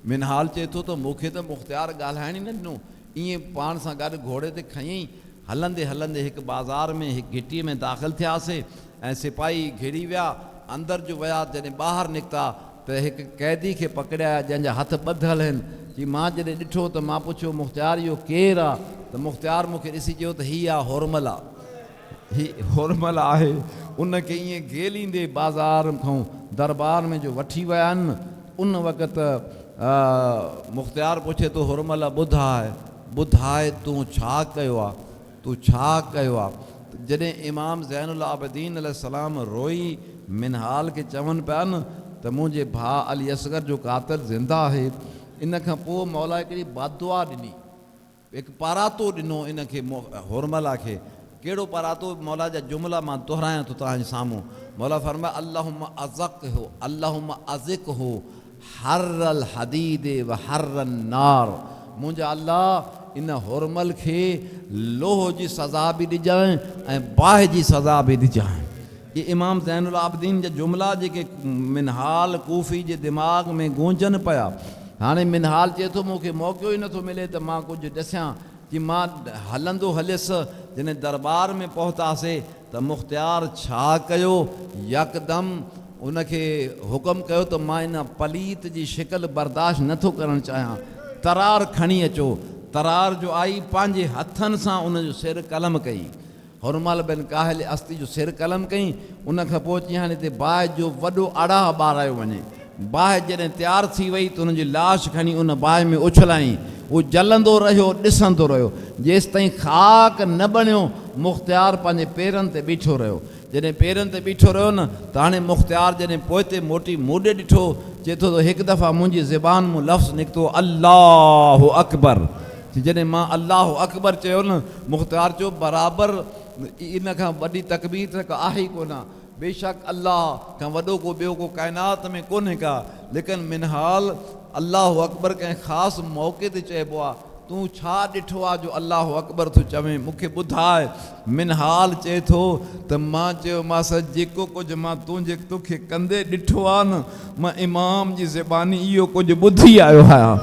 मिनहाल चए थो त मूंखे त मुख़्तियार ॻाल्हाइण ई न ॾिनो, ईअं पाण सां गॾु घोड़े ते खयईं। हलंदे हलंदे हिकु बाज़ार में हिकु घिटीअ में दाख़िल थियासीं ऐं सिपाही घिरी विया। अंदरि जो विया, जॾहिं ॿाहिरि निकिता त हिकु कैदी खे पकड़िया जंहिंजा हथ ॿधल आहिनि। की मां जॾहिं ॾिठो त मां पुछियो मुख़्तियार इहो केरु आहे, त मुख़्तियार मूंखे ॾिसी चयो त हीअ आहे हुरमला, हीअ हुरमला आहे। उनखे ईअं गेलींदे बाज़ार खां दरबार में जो वठी विया आहिनि। उन वक़्तु मुख़्तियार पुछे थो हुरमला ॿुधाए तूं छा कयो आहे, तूं छा कयो आहे। जॾहिं इमाम ज़ैनुल आबिदीन अलैहिस्सलाम रोई मिनहाल खे चवनि पिया न त मुंहिंजे भाउ अली असगर जो कातिल ज़िंदा आहे, इन खां पोइ मौला हिकिड़ी बददुआ ॾिनी, हिकु परातो ॾिनो इनखे हुरमला खे। कहिड़ो परातो? मौला जा जुमिला मां दोहिरायां थो तव्हांजे साम्हूं। मौला फरमाए अल्लाहुम्मा अज़िक हो हर्रल हदीद व हर्रन नार। मुंहिंजा अल्लाह इन हुरमल खे लोह जी सज़ा बि ॾिजांइ ऐं बाहि जी सज़ा बि ॾिजांइ। ये इमाम ज़ैनुल आबिदीन जा जुमिला जेके मिनहाल कूफ़ी जे दिमाग़ में गूंजनि पिया। हाणे मिनहाल चए थो मूंखे मौक़ो ई नथो मिले त मां कुझु ॾिसां कि मां हलंदो हलियुसि। जॾहिं दरबार में पहुतासीं त मुख़्तियार छा कयो, यकदमि उनखे हुकुम कयो त मां इन पलीत जी शिकल बर्दाश्त नथो करणु चाहियां, तरार खणी अचो। तरार जो आई पंहिंजे हथनि सां उनजो सिर कलम कई। हुरमल बिन काहिल अस्ती जो सिर कलम कई। उन खां पोइ चई हाणे हिते बाहि जो वॾो अड़ाह ॿारायो वञे। बाहि जॾहिं तयारु थी वई त उनजी लाश खणी उन बाहि में उछलाईं। उहो जलंदो रहियो, ॾिसंदो रहियो जेसि ताईं ख़ाक न बणियो। मुख़्तियार पंहिंजे पेरनि ते बीठो रहियो। जॾहिं पेरनि ते बीठो रहियो न त हाणे मुख़्तियार जॾहिं पोइते मोटी मूॾे ॾिठो, चए थो त हिकु दफ़ा मुंहिंजी ज़बान मां लफ़्ज़ निकितो अल्लाहु अकबर। जॾहिं मां अल्लाहु अकबर चयो न, मुख़्तियार चयो बराबरि इन खां वॾी तकबीर त आहे ई कोन। बेशक अल्लाह खां वॾो को ॿियो को काइनात में कोन्हे का। लेकिन मिनहाल अल्लाहु अकबर कंहिं ख़ासि मौक़े ते चइबो आहे। तूं छा ॾिठो आहे जो अल्लाहु अकबर थो चवें, मूंखे ॿुधाए। मिनहाल चए थो त मां चयोमांसि जेको कुझु मां तोखे कंदे ॾिठो आहे न, मां इमाम जी ज़बानी इहो कुझु ॿुधी आयो आहियां।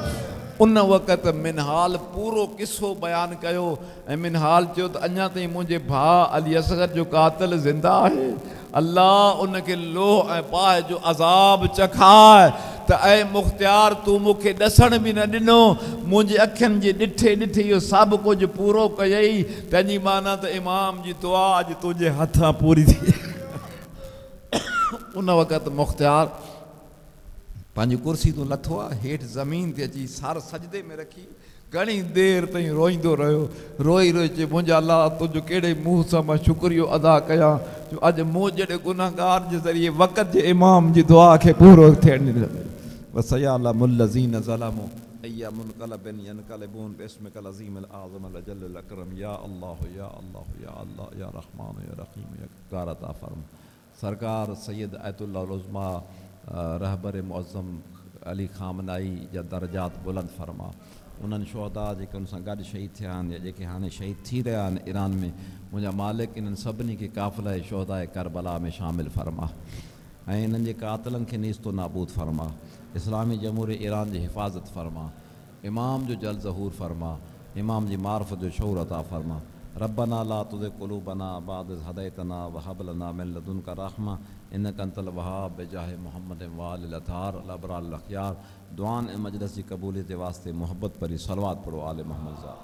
उन वक़्तु मिनहाल पूरो किस्सो बयानु कयो ऐं मिनहाल चयो त अञा ताईं मुंहिंजे भाउ अली असगर जो कातिल ज़िंदा आहे। अल्लाह उनखे लोह ऐं बाहि जो अज़ाब चखाए त ऐं मुख़्तियार तूं मूंखे ॾसण बि न ॾिनो, मुंहिंजे अखियुनि जे ॾिठे ॾिठे इहो सभु कुझु पूरो कयई। तंहिंजी माना त इमाम जी दुआ अॼु तुंहिंजे हथां पूरी थी। उन वक़्तु मुख़्तियार पंहिंजी कुर्सी तूं लथो आहे, हेठि ज़मीन ते अची सर सजदे में रखी घणी देरि ताईं रोईंदो रहियो। रोई रोई चए मुंहिंजा अल्लाह तुंहिंजो कहिड़े मुंहं सां मां शुक्रियो अदा कयां जो अॼु मूं जहिड़े गुनाहगार जे ज़रिए वक़्त जे इमाम जी दुआ खे पूरो थियण ॾिनो। वसयअलमु लज़ीन ज़लमू अय्या मुनक़लबिन यनक़लिबून बिस्मिकल अज़ीमिल आज़मल अजल्लिल अकरम। या अल्लाह या अल्लाह या अल्लाह या रहमान या रहीम या कार अता फरमा। सरकार सैयद आयतुल्लाह उज़्मा रहबर मुअज़्ज़म अली खामनाई जा दर्जात बुलंद फरमा। उन्हनि शोहदा जेके उन सां गॾु शहीद थिया आहिनि या जेके हाणे शहीद थी रहिया आहिनि ईरान में, मुंहिंजा मालिक इन्हनि सभिनी खे काफ़िला शोहदा करबला में शामिल फरमा ऐं इन्हनि जे कातिलनि खे नीस्तो नाबूद फरमा। इस्लामी जमहूरियत ईरान जी हिफ़ाज़त फरमा। इमाम जो जल ज़हूर फरमा। इमाम जी मार्फत जो शऊर अता फरमा। रब्बना ला तुज़िग़ क़ुलूबना बअद इज़ हदैतना व हब लना मिन लदुनका रहमा इन्नका अंतल वहाब बिजाहि मुहम्मद व आलिल अतार अल अबरार अल अख़यार। दुआन ए मजलिस की कबूलियत वास्ते मोहब्बत परी सलवात पढ़ो आले मोहम्मद ज़ा।